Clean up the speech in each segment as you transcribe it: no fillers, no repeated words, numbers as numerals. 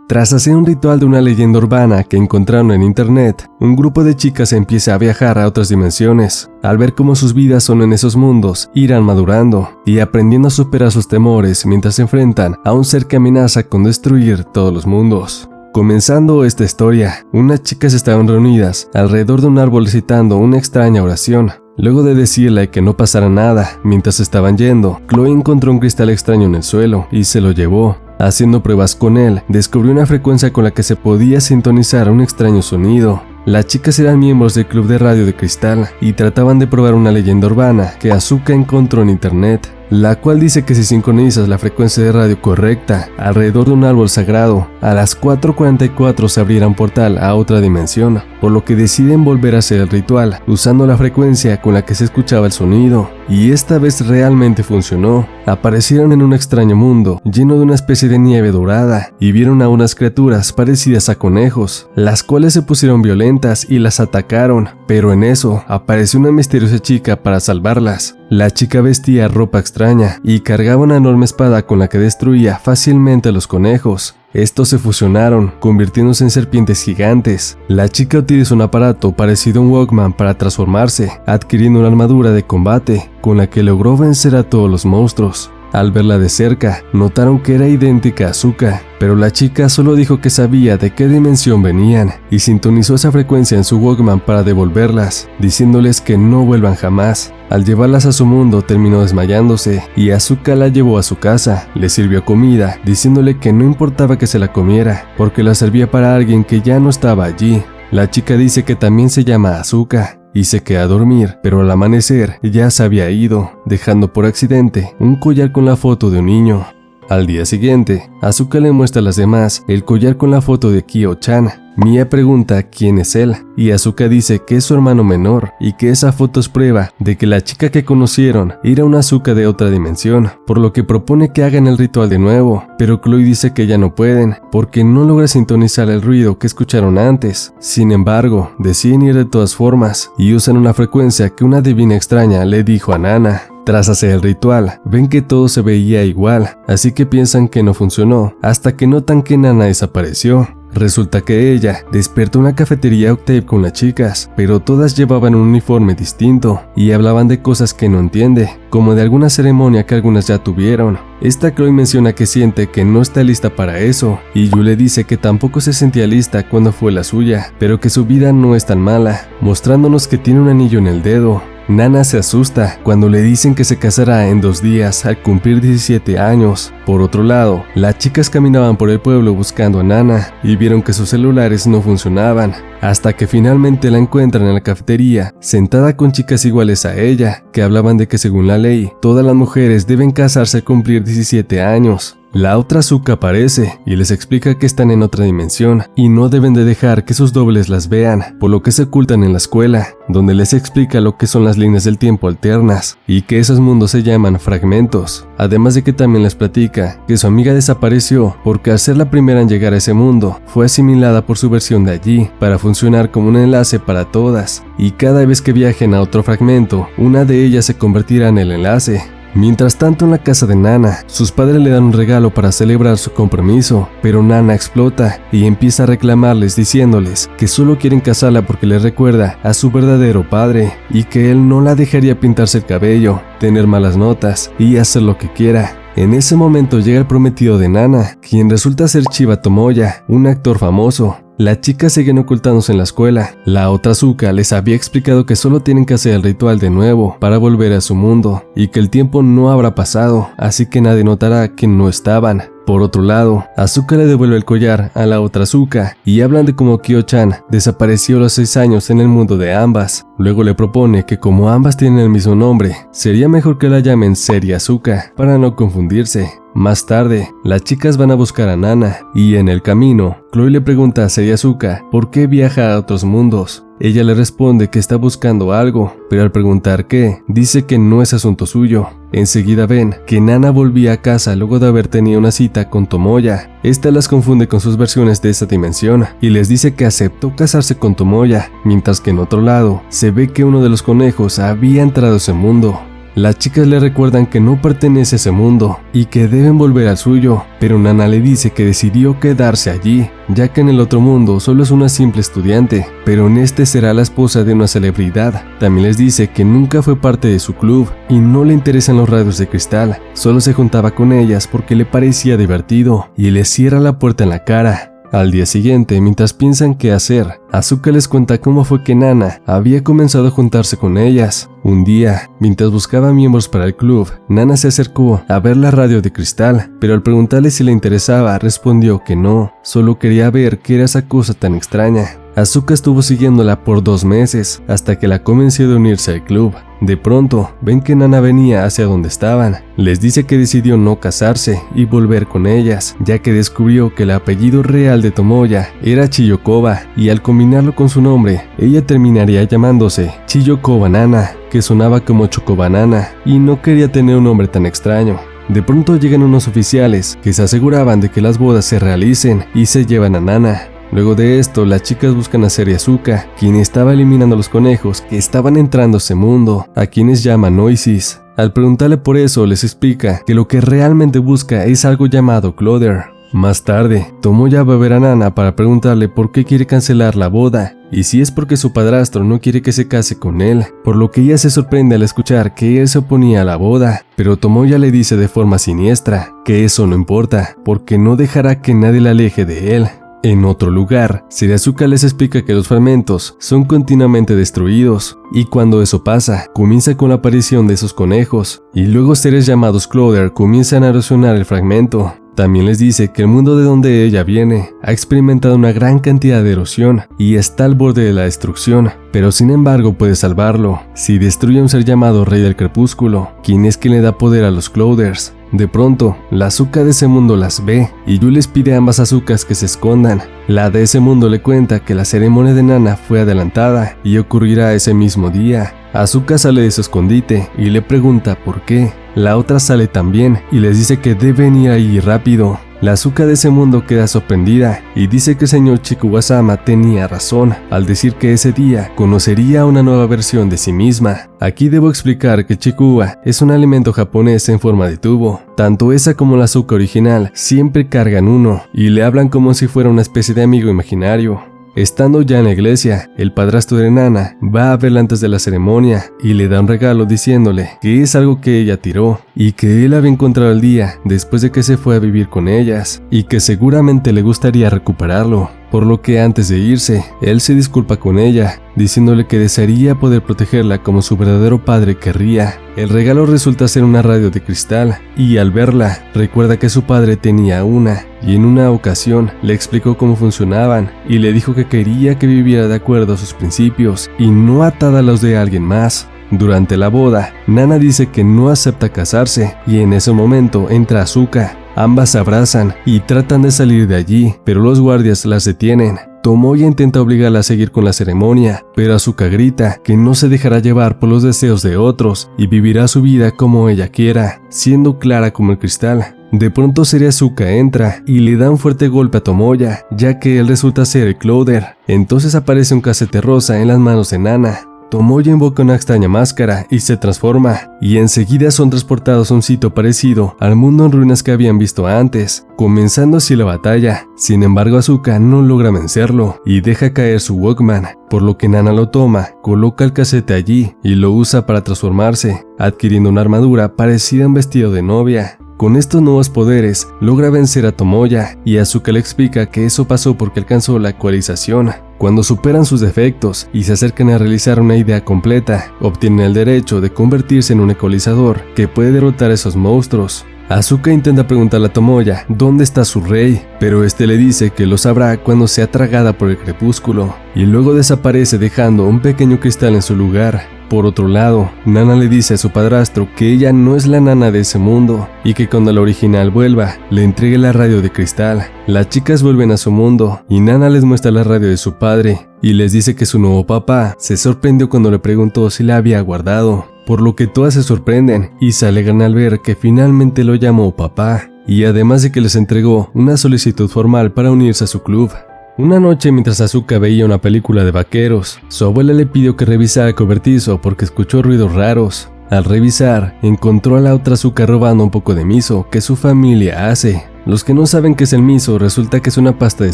Tras hacer un ritual de una leyenda urbana que encontraron en internet, un grupo de chicas empieza a viajar a otras dimensiones. Al ver cómo sus vidas son en esos mundos, irán madurando y aprendiendo a superar sus temores mientras se enfrentan a un ser que amenaza con destruir todos los mundos. Comenzando esta historia, unas chicas estaban reunidas alrededor de un árbol recitando una extraña oración. Luego de decirle que no pasara nada mientras estaban yendo, Chloe encontró un cristal extraño en el suelo y se lo llevó. Haciendo pruebas con él, descubrió una frecuencia con la que se podía sintonizar un extraño sonido. Las chicas eran miembros del club de radio de cristal y trataban de probar una leyenda urbana que Asuka encontró en internet, la cual dice que si sincronizas la frecuencia de radio correcta alrededor de un árbol sagrado, a las 4:44 se abrirá un portal a otra dimensión, por lo que deciden volver a hacer el ritual usando la frecuencia con la que se escuchaba el sonido, y esta vez realmente funcionó. Aparecieron en un extraño mundo lleno de una especie de nieve dorada y vieron a unas criaturas parecidas a conejos, las cuales se pusieron violentas y las atacaron, pero en eso apareció una misteriosa chica para salvarlas. La chica vestía ropa extraña y cargaba una enorme espada con la que destruía fácilmente a los conejos. Estos se fusionaron, convirtiéndose en serpientes gigantes. La chica utilizó un aparato parecido a un Walkman para transformarse, adquiriendo una armadura de combate, con la que logró vencer a todos los monstruos. Al verla de cerca, notaron que era idéntica a Asuka, pero la chica solo dijo que sabía de qué dimensión venían y sintonizó esa frecuencia en su Walkman para devolverlas, diciéndoles que no vuelvan jamás. Al llevarlas a su mundo terminó desmayándose y Asuka la llevó a su casa, le sirvió comida, diciéndole que no importaba que se la comiera, porque la servía para alguien que ya no estaba allí. La chica dice que también se llama Asuka y se queda a dormir, pero al amanecer ya se había ido, dejando por accidente un collar con la foto de un niño. Al día siguiente, Asuka le muestra a las demás el collar con la foto de Kyo-chan. Mia pregunta quién es él, y Asuka dice que es su hermano menor y que esa foto es prueba de que la chica que conocieron era una Asuka de otra dimensión, por lo que propone que hagan el ritual de nuevo, pero Chloe dice que ya no pueden, porque no logra sintonizar el ruido que escucharon antes. Sin embargo, deciden ir de todas formas, y usan una frecuencia que una divina extraña le dijo a Nana. Tras hacer el ritual, ven que todo se veía igual, así que piensan que no funcionó, hasta que notan que Nana desapareció. Resulta que ella despertó en una cafetería Octave con las chicas, pero todas llevaban un uniforme distinto y hablaban de cosas que no entiende, como de alguna ceremonia que algunas ya tuvieron. Esta Chloe menciona que siente que no está lista para eso, y Yu le dice que tampoco se sentía lista cuando fue la suya, pero que su vida no es tan mala, mostrándonos que tiene un anillo en el dedo. Nana se asusta cuando le dicen que se casará en 2 días al cumplir 17 años. Por otro lado, las chicas caminaban por el pueblo buscando a Nana y vieron que sus celulares no funcionaban, hasta que finalmente la encuentran en la cafetería, sentada con chicas iguales a ella, que hablaban de que según la ley, todas las mujeres deben casarse al cumplir 17 años. La otra Asuka aparece y les explica que están en otra dimensión y no deben de dejar que sus dobles las vean, por lo que se ocultan en la escuela, donde les explica lo que son las líneas del tiempo alternas y que esos mundos se llaman fragmentos. Además de que también les platica que su amiga desapareció porque al ser la primera en llegar a ese mundo, fue asimilada por su versión de allí para funcionar como un enlace para todas, y cada vez que viajen a otro fragmento, una de ellas se convertirá en el enlace. Mientras tanto, en la casa de Nana, sus padres le dan un regalo para celebrar su compromiso, pero Nana explota y empieza a reclamarles diciéndoles que solo quieren casarla porque les recuerda a su verdadero padre y que él no la dejaría pintarse el cabello, tener malas notas y hacer lo que quiera. En ese momento llega el prometido de Nana, quien resulta ser Chiba Tomoya, un actor famoso. Las chicas siguen ocultándose en la escuela. La otra Asuka les había explicado que solo tienen que hacer el ritual de nuevo para volver a su mundo y que el tiempo no habrá pasado, así que nadie notará que no estaban. Por otro lado, Asuka le devuelve el collar a la otra Asuka y hablan de cómo Kyo-chan desapareció a los 6 años en el mundo de ambas. Luego le propone que como ambas tienen el mismo nombre, sería mejor que la llamen Seri Asuka para no confundirse. Más tarde, las chicas van a buscar a Nana y en el camino, Chloe le pregunta a Seri Asuka por qué viaja a otros mundos. Ella le responde que está buscando algo, pero al preguntar qué, dice que no es asunto suyo. Enseguida ven que Nana volvía a casa luego de haber tenido una cita con Tomoya. Esta las confunde con sus versiones de esa dimensión y les dice que aceptó casarse con Tomoya, mientras que en otro lado se ve que uno de los conejos había entrado a ese mundo. Las chicas le recuerdan que no pertenece a ese mundo y que deben volver al suyo, pero Nana le dice que decidió quedarse allí, ya que en el otro mundo solo es una simple estudiante, pero en este será la esposa de una celebridad. También les dice que nunca fue parte de su club y no le interesan los radios de cristal, solo se juntaba con ellas porque le parecía divertido y le cierra la puerta en la cara. Al día siguiente, mientras piensan qué hacer, Asuka les cuenta cómo fue que Nana había comenzado a juntarse con ellas. Un día, mientras buscaba miembros para el club, Nana se acercó a ver la radio de cristal, pero al preguntarle si le interesaba, respondió que no, solo quería ver qué era esa cosa tan extraña. Asuka estuvo siguiéndola por 2 meses, hasta que la convenció de unirse al club. De pronto, ven que Nana venía hacia donde estaban. Les dice que decidió no casarse y volver con ellas, ya que descubrió que el apellido real de Tomoya era Chiyokova, y al combinarlo con su nombre, ella terminaría llamándose Chiyokova Nana, que sonaba como Chocobanana, y no quería tener un nombre tan extraño. De pronto llegan unos oficiales que se aseguraban de que las bodas se realicen y se llevan a Nana. Luego de esto, las chicas buscan a Seri Asuka, quien estaba eliminando a los conejos que estaban entrando a ese mundo, a quienes llaman Noisis. Al preguntarle por eso, les explica que lo que realmente busca es algo llamado Clother. Más tarde, Tomoya va a ver a Nana para preguntarle por qué quiere cancelar la boda, y si es porque su padrastro no quiere que se case con él, por lo que ella se sorprende al escuchar que él se oponía a la boda, pero Tomoya le dice de forma siniestra que eso no importa, porque no dejará que nadie la aleje de él. En otro lugar, Seri Asuka les explica que los fragmentos son continuamente destruidos, y cuando eso pasa, comienza con la aparición de esos conejos, y luego seres llamados Clother comienzan a erosionar el fragmento. También les dice que el mundo de donde ella viene ha experimentado una gran cantidad de erosión y está al borde de la destrucción, pero sin embargo puede salvarlo si destruye a un ser llamado Rey del Crepúsculo, quien es quien le da poder a los Clothers. De pronto, la Asuka de ese mundo las ve y Yu les pide a ambas Asukas que se escondan. La de ese mundo le cuenta que la ceremonia de Nana fue adelantada y ocurrirá ese mismo día. Asuka sale de su escondite y le pregunta por qué. La otra sale también y les dice que deben ir ahí rápido. La Asuka de ese mundo queda sorprendida y dice que el señor Chikuwa-sama tenía razón al decir que ese día conocería una nueva versión de sí misma. Aquí debo explicar que Chikuwa es un alimento japonés en forma de tubo. Tanto esa como la Asuka original siempre cargan uno y le hablan como si fuera una especie de amigo imaginario. Estando ya en la iglesia, el padrastro de Nana va a verla antes de la ceremonia y le da un regalo diciéndole que es algo que ella tiró y que él había encontrado el día después de que se fue a vivir con ellas y que seguramente le gustaría recuperarlo. Por lo que antes de irse, él se disculpa con ella, diciéndole que desearía poder protegerla como su verdadero padre querría. El regalo resulta ser una radio de cristal, y al verla, recuerda que su padre tenía una, y en una ocasión le explicó cómo funcionaban, y le dijo que quería que viviera de acuerdo a sus principios, y no atada a los de alguien más. Durante la boda, Nana dice que no acepta casarse, y en ese momento entra Asuka. Ambas se abrazan y tratan de salir de allí, pero los guardias las detienen. Tomoya intenta obligarla a seguir con la ceremonia, pero Asuka grita que no se dejará llevar por los deseos de otros y vivirá su vida como ella quiera, siendo clara como el cristal. De pronto Seri Asuka entra y le da un fuerte golpe a Tomoya, ya que él resulta ser el Clother. Entonces aparece un casete rosa en las manos de Nana. Tomoya invoca una extraña máscara y se transforma, y enseguida son transportados a un sitio parecido al mundo en ruinas que habían visto antes, comenzando así la batalla. Sin embargo, Asuka no logra vencerlo y deja caer su Walkman, por lo que Nana lo toma, coloca el casete allí y lo usa para transformarse, adquiriendo una armadura parecida a un vestido de novia. Con estos nuevos poderes, logra vencer a Tomoya, y Asuka le explica que eso pasó porque alcanzó la ecualización. Cuando superan sus defectos y se acercan a realizar una idea completa, obtienen el derecho de convertirse en un ecualizador que puede derrotar a esos monstruos. Asuka intenta preguntarle a Tomoya dónde está su rey, pero este le dice que lo sabrá cuando sea tragada por el crepúsculo, y luego desaparece dejando un pequeño cristal en su lugar. Por otro lado, Nana le dice a su padrastro que ella no es la Nana de ese mundo y que cuando la original vuelva, le entregue la radio de cristal. Las chicas vuelven a su mundo y Nana les muestra la radio de su padre y les dice que su nuevo papá se sorprendió cuando le preguntó si la había guardado, por lo que todas se sorprenden y se alegran al ver que finalmente lo llamó papá, y además de que les entregó una solicitud formal para unirse a su club. Una noche, mientras Asuka veía una película de vaqueros, su abuela le pidió que revisara el cobertizo porque escuchó ruidos raros. Al revisar, encontró a la otra Asuka robando un poco de miso que su familia hace. Los que no saben qué es el miso, resulta que es una pasta de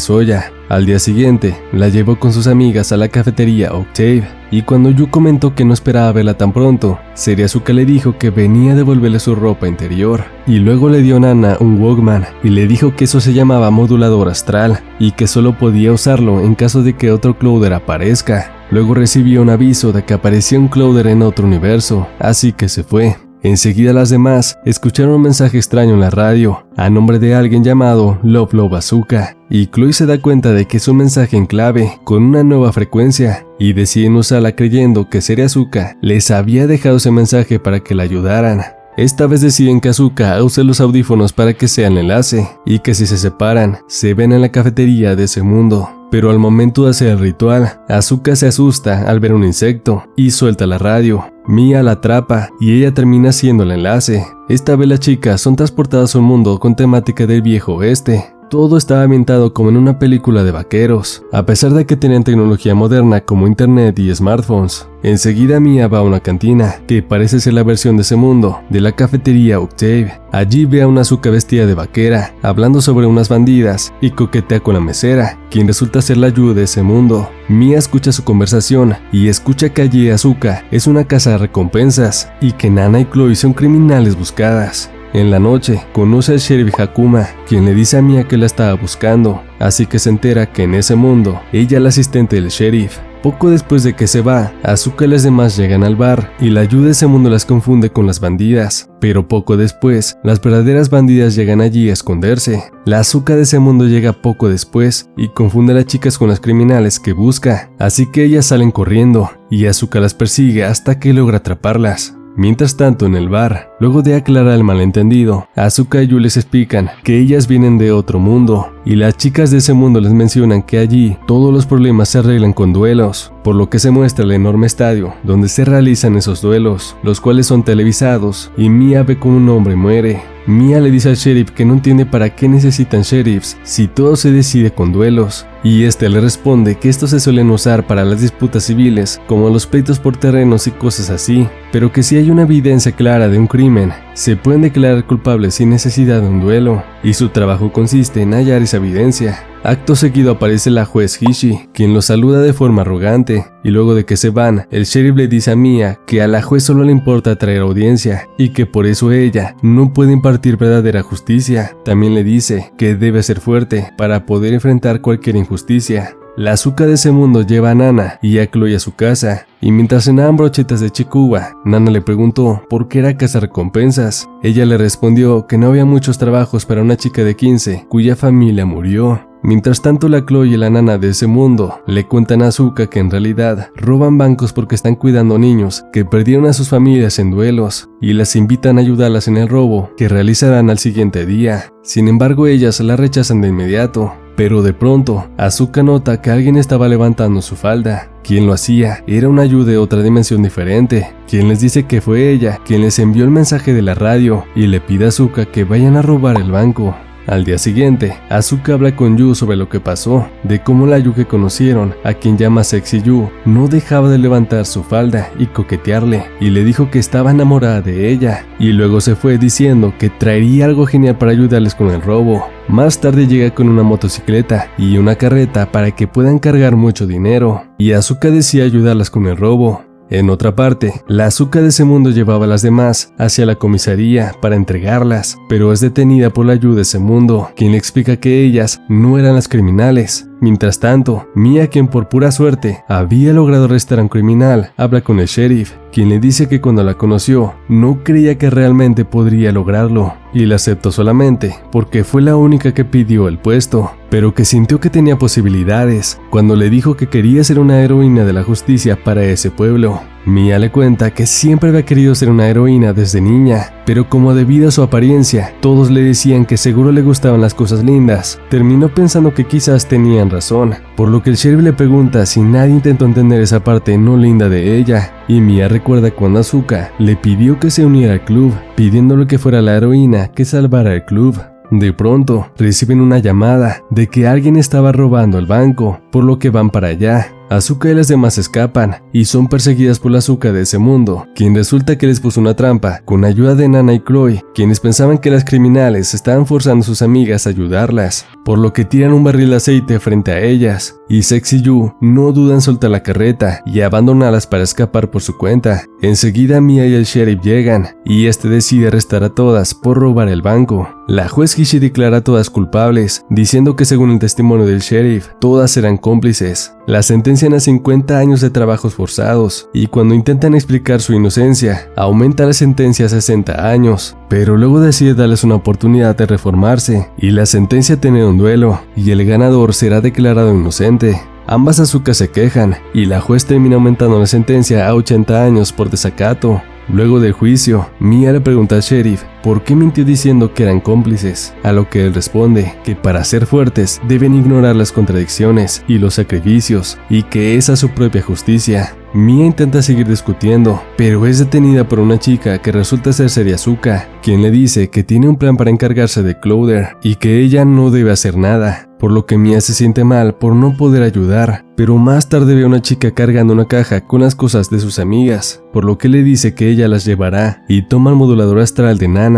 soya. Al día siguiente, la llevó con sus amigas a la cafetería Octave, y cuando Yu comentó que no esperaba verla tan pronto, Seria Asuka le dijo que venía a devolverle su ropa interior, y luego le dio a Nana un Walkman, y le dijo que eso se llamaba modulador astral, y que solo podía usarlo en caso de que otro Clowder aparezca. Luego recibió un aviso de que aparecía un Clowder en otro universo, así que se fue. Enseguida las demás escucharon un mensaje extraño en la radio, a nombre de alguien llamado Love Love Asuka, y Chloe se da cuenta de que es un mensaje en clave, con una nueva frecuencia, y deciden usarla creyendo que Seria Asuka les había dejado ese mensaje para que la ayudaran. Esta vez deciden que Asuka use los audífonos para que sean el enlace, y que si se separan, se ven en la cafetería de ese mundo. Pero al momento de hacer el ritual, Asuka se asusta al ver un insecto y suelta la radio. Mia la atrapa y ella termina siendo el enlace. Esta vez las chicas son transportadas a un mundo con temática del viejo oeste. Todo estaba ambientado como en una película de vaqueros, a pesar de que tenían tecnología moderna como internet y smartphones. Enseguida Mia va a una cantina, que parece ser la versión de ese mundo, de la cafetería Octave. Allí ve a una Asuka vestida de vaquera, hablando sobre unas bandidas, y coquetea con la mesera, quien resulta ser la Yu de ese mundo. Mia escucha su conversación, y escucha que allí Asuka es una casa de recompensas, y que Nana y Chloe son criminales buscadas. En la noche, conoce al sheriff Hakuma, quien le dice a Mia que la estaba buscando, así que se entera que en ese mundo, ella es la asistente del sheriff. Poco después de que se va, Asuka y las demás llegan al bar, y la Yu de ese mundo las confunde con las bandidas. Pero poco después, las verdaderas bandidas llegan allí a esconderse. La Asuka de ese mundo llega poco después, y confunde a las chicas con las criminales que busca, así que ellas salen corriendo, y Asuka las persigue hasta que logra atraparlas. Mientras tanto, en el bar, luego de aclarar el malentendido, Asuka y Yu les explican que ellas vienen de otro mundo, y las chicas de ese mundo les mencionan que allí todos los problemas se arreglan con duelos, por lo que se muestra el enorme estadio donde se realizan esos duelos, los cuales son televisados, y Mia ve como un hombre muere. Mia le dice al sheriff que no entiende para qué necesitan sheriffs si todo se decide con duelos, y este le responde que estos se suelen usar para las disputas civiles, como los pleitos por terrenos y cosas así, pero que si hay una evidencia clara de un crimen, se pueden declarar culpables sin necesidad de un duelo, y su trabajo consiste en hallar esa evidencia. Acto seguido aparece la juez Hishi, quien los saluda de forma arrogante, y luego de que se van, el sheriff le dice a Mia que a la juez solo le importa traer audiencia, y que por eso ella no puede impartir verdadera justicia. También le dice que debe ser fuerte para poder enfrentar cualquier injusticia. La Asuka de ese mundo lleva a Nana y a Chloe a su casa, y mientras cenaban brochetas de Chikuba, Nana le preguntó por qué era cazarrecompensas. Ella le respondió que no había muchos trabajos para una chica de 15 cuya familia murió. Mientras tanto, la Chloe y la Nana de ese mundo le cuentan a Asuka que en realidad roban bancos porque están cuidando niños que perdieron a sus familias en duelos, y las invitan a ayudarlas en el robo que realizarán al siguiente día. Sin embargo, ellas la rechazan de inmediato. Pero de pronto, Asuka nota que alguien estaba levantando su falda. Quien lo hacía era una Yu de otra dimensión diferente, quien les dice que fue ella quien les envió el mensaje de la radio y le pide a Asuka que vayan a robar el banco. Al día siguiente, Asuka habla con Yu sobre lo que pasó, de cómo la Yu que conocieron, a quien llama Sexy Yu, no dejaba de levantar su falda y coquetearle, y le dijo que estaba enamorada de ella, y luego se fue diciendo que traería algo genial para ayudarles con el robo. Más tarde llega con una motocicleta y una carreta para que puedan cargar mucho dinero, y Asuka decía ayudarlas con el robo. En otra parte, la Asuka de ese mundo llevaba a las demás hacia la comisaría para entregarlas, pero es detenida por la Yu de ese mundo, quien le explica que ellas no eran las criminales. Mientras tanto, Mia, quien por pura suerte había logrado arrestar a un criminal, habla con el sheriff, quien le dice que cuando la conoció no creía que realmente podría lograrlo, y la aceptó solamente porque fue la única que pidió el puesto, pero que sintió que tenía posibilidades cuando le dijo que quería ser una heroína de la justicia para ese pueblo. Mia le cuenta que siempre había querido ser una heroína desde niña, pero como debido a su apariencia, todos le decían que seguro le gustaban las cosas lindas, terminó pensando que quizás tenían razón, por lo que el sheriff le pregunta si nadie intentó entender esa parte no linda de ella, y Mia recuerda cuando Asuka le pidió que se uniera al club, pidiéndole que fuera la heroína que salvara el club. De pronto, reciben una llamada de que alguien estaba robando el banco, por lo que van para allá. Asuka y las demás escapan y son perseguidas por la Asuka de ese mundo, quien resulta que les puso una trampa con ayuda de Nana y Chloe, quienes pensaban que las criminales estaban forzando a sus amigas a ayudarlas, por lo que tiran un barril de aceite frente a ellas, y Sexy Yu no duda en soltar la carreta y abandonarlas para escapar por su cuenta. Enseguida Mia y el sheriff llegan, y este decide arrestar a todas por robar el banco. La juez Kishi declara a todas culpables, diciendo que según el testimonio del sheriff, todas eran cómplices. La sentencian a 50 años de trabajos forzados, y cuando intentan explicar su inocencia, aumenta la sentencia a 60 años, pero luego decide darles una oportunidad de reformarse, y la sentencia a tener un duelo, y el ganador será declarado inocente. Ambas Asuka se quejan, y la juez termina aumentando la sentencia a 80 años por desacato. Luego del juicio, Mia le pregunta al sheriff por qué mintió diciendo que eran cómplices, a lo que él responde que para ser fuertes deben ignorar las contradicciones y los sacrificios, y que esa es su propia justicia. Mia intenta seguir discutiendo, pero es detenida por una chica que resulta ser Asuka, quien le dice que tiene un plan para encargarse de Clowder y que ella no debe hacer nada, por lo que Mia se siente mal por no poder ayudar, pero más tarde ve a una chica cargando una caja con las cosas de sus amigas, por lo que le dice que ella las llevará y toma el modulador astral de Nana.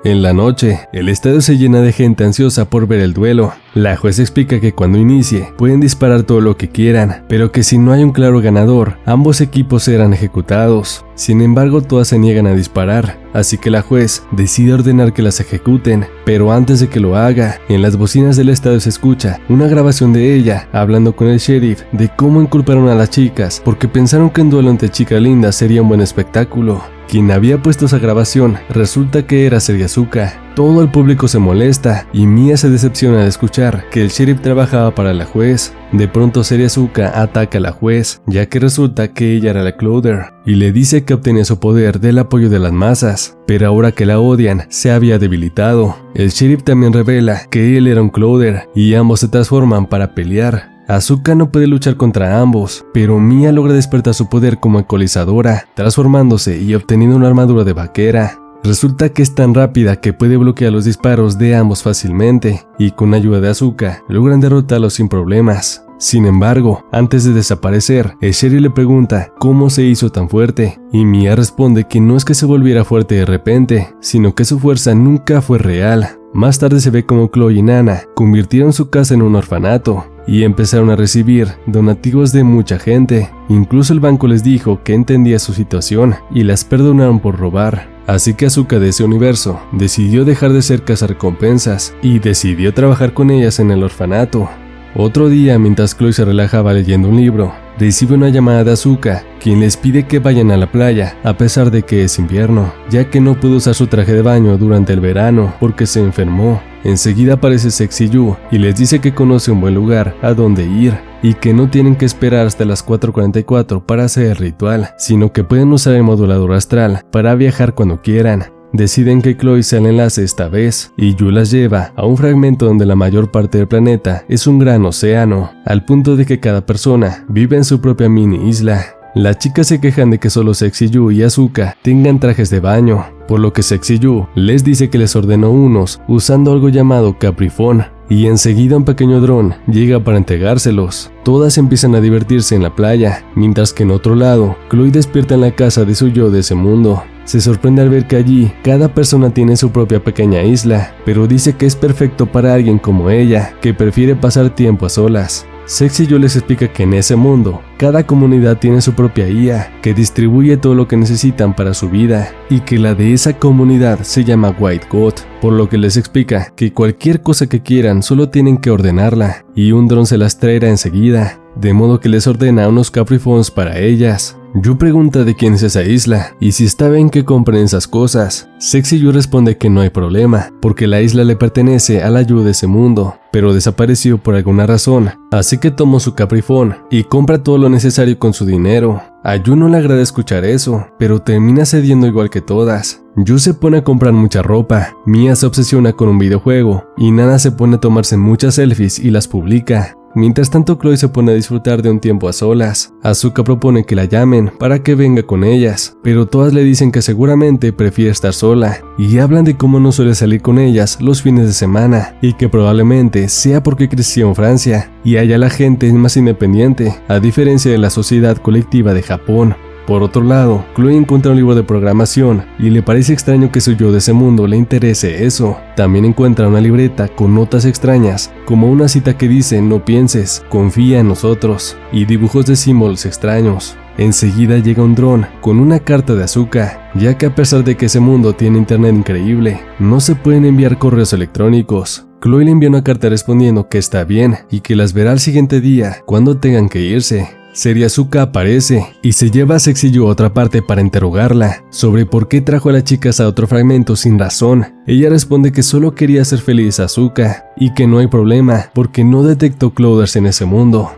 En la noche, el estadio se llena de gente ansiosa por ver el duelo. La juez explica que cuando inicie, pueden disparar todo lo que quieran, pero que si no hay un claro ganador, ambos equipos serán ejecutados. Sin embargo, todas se niegan a disparar, así que la juez decide ordenar que las ejecuten, pero antes de que lo haga, en las bocinas del estadio se escucha una grabación de ella hablando con el sheriff de cómo inculparon a las chicas porque pensaron que un duelo entre chicas lindas sería un buen espectáculo. Quien había puesto esa grabación resulta que era Asuka. Todo el público se molesta y Mia se decepciona de escuchar que el sheriff trabajaba para la juez. De pronto Asuka ataca a la juez, ya que resulta que ella era la Clowder, y le dice que obtenía su poder del apoyo de las masas, pero ahora que la odian, se había debilitado. El sheriff también revela que él era un Clowder y ambos se transforman para pelear. Asuka no puede luchar contra ambos, pero Mia logra despertar su poder como ecualizadora, transformándose y obteniendo una armadura de vaquera. Resulta que es tan rápida que puede bloquear los disparos de ambos fácilmente, y con ayuda de Asuka logran derrotarlos sin problemas. Sin embargo, antes de desaparecer, el sheriff le pregunta cómo se hizo tan fuerte, y Mia responde que no es que se volviera fuerte de repente, sino que su fuerza nunca fue real. Más tarde se ve como Chloe y Nana convirtieron su casa en un orfanato y empezaron a recibir donativos de mucha gente. Incluso el banco les dijo que entendía su situación y las perdonaron por robar. Así que Asuka de ese universo decidió dejar de ser cazarrecompensas y decidió trabajar con ellas en el orfanato. Otro día, mientras Chloe se relajaba leyendo un libro, recibe una llamada de Asuka, quien les pide que vayan a la playa a pesar de que es invierno, ya que no pudo usar su traje de baño durante el verano porque se enfermó. Enseguida aparece Sexy Yu y les dice que conoce un buen lugar a donde ir y que no tienen que esperar hasta las 4:44 para hacer el ritual, sino que pueden usar el modulador astral para viajar cuando quieran. Deciden que Chloe sea el enlace esta vez, y Yu las lleva a un fragmento donde la mayor parte del planeta es un gran océano, al punto de que cada persona vive en su propia mini isla. Las chicas se quejan de que solo Sexy Yu y Asuka tengan trajes de baño, por lo que Sexy Yu les dice que les ordenó unos usando algo llamado Caprifón, y enseguida un pequeño dron llega para entregárselos. Todas empiezan a divertirse en la playa, mientras que en otro lado, Chloe despierta en la casa de su yo de ese mundo. Se sorprende al ver que allí cada persona tiene su propia pequeña isla, pero dice que es perfecto para alguien como ella, que prefiere pasar tiempo a solas. Sexy Yu les explica que en ese mundo, cada comunidad tiene su propia IA, que distribuye todo lo que necesitan para su vida, y que la de esa comunidad se llama White God, por lo que les explica que cualquier cosa que quieran solo tienen que ordenarla, y un dron se las traerá enseguida, de modo que les ordena unos Caprifons para ellas. Yu pregunta de quién es esa isla y si está bien que compren esas cosas. Sexy Yu responde que no hay problema, porque la isla le pertenece a la Yu de ese mundo, pero desapareció por alguna razón, así que tomó su Caprifón y compra todo lo necesario con su dinero. A Yu no le agrada escuchar eso, pero termina cediendo igual que todas. Yu se pone a comprar mucha ropa, Mia se obsesiona con un videojuego y Nana se pone a tomarse muchas selfies y las publica. Mientras tanto, Chloe se pone a disfrutar de un tiempo a solas. Asuka propone que la llamen para que venga con ellas, pero todas le dicen que seguramente prefiere estar sola, y hablan de cómo no suele salir con ellas los fines de semana, y que probablemente sea porque creció en Francia, y allá la gente es más independiente, a diferencia de la sociedad colectiva de Japón. Por otro lado, Chloe encuentra un libro de programación y le parece extraño que su yo de ese mundo le interese eso. También encuentra una libreta con notas extrañas, como una cita que dice "no pienses, confía en nosotros", y dibujos de símbolos extraños. Enseguida llega un dron con una carta de Asuka, ya que a pesar de que ese mundo tiene internet increíble, no se pueden enviar correos electrónicos. Chloe le envía una carta respondiendo que está bien y que las verá al siguiente día cuando tengan que irse. Asuka aparece y se lleva a Sexy-Yu a otra parte para interrogarla sobre por qué trajo a las chicas a otro fragmento sin razón. Ella responde que solo quería hacer feliz a Asuka y que no hay problema porque no detectó clouders en ese mundo.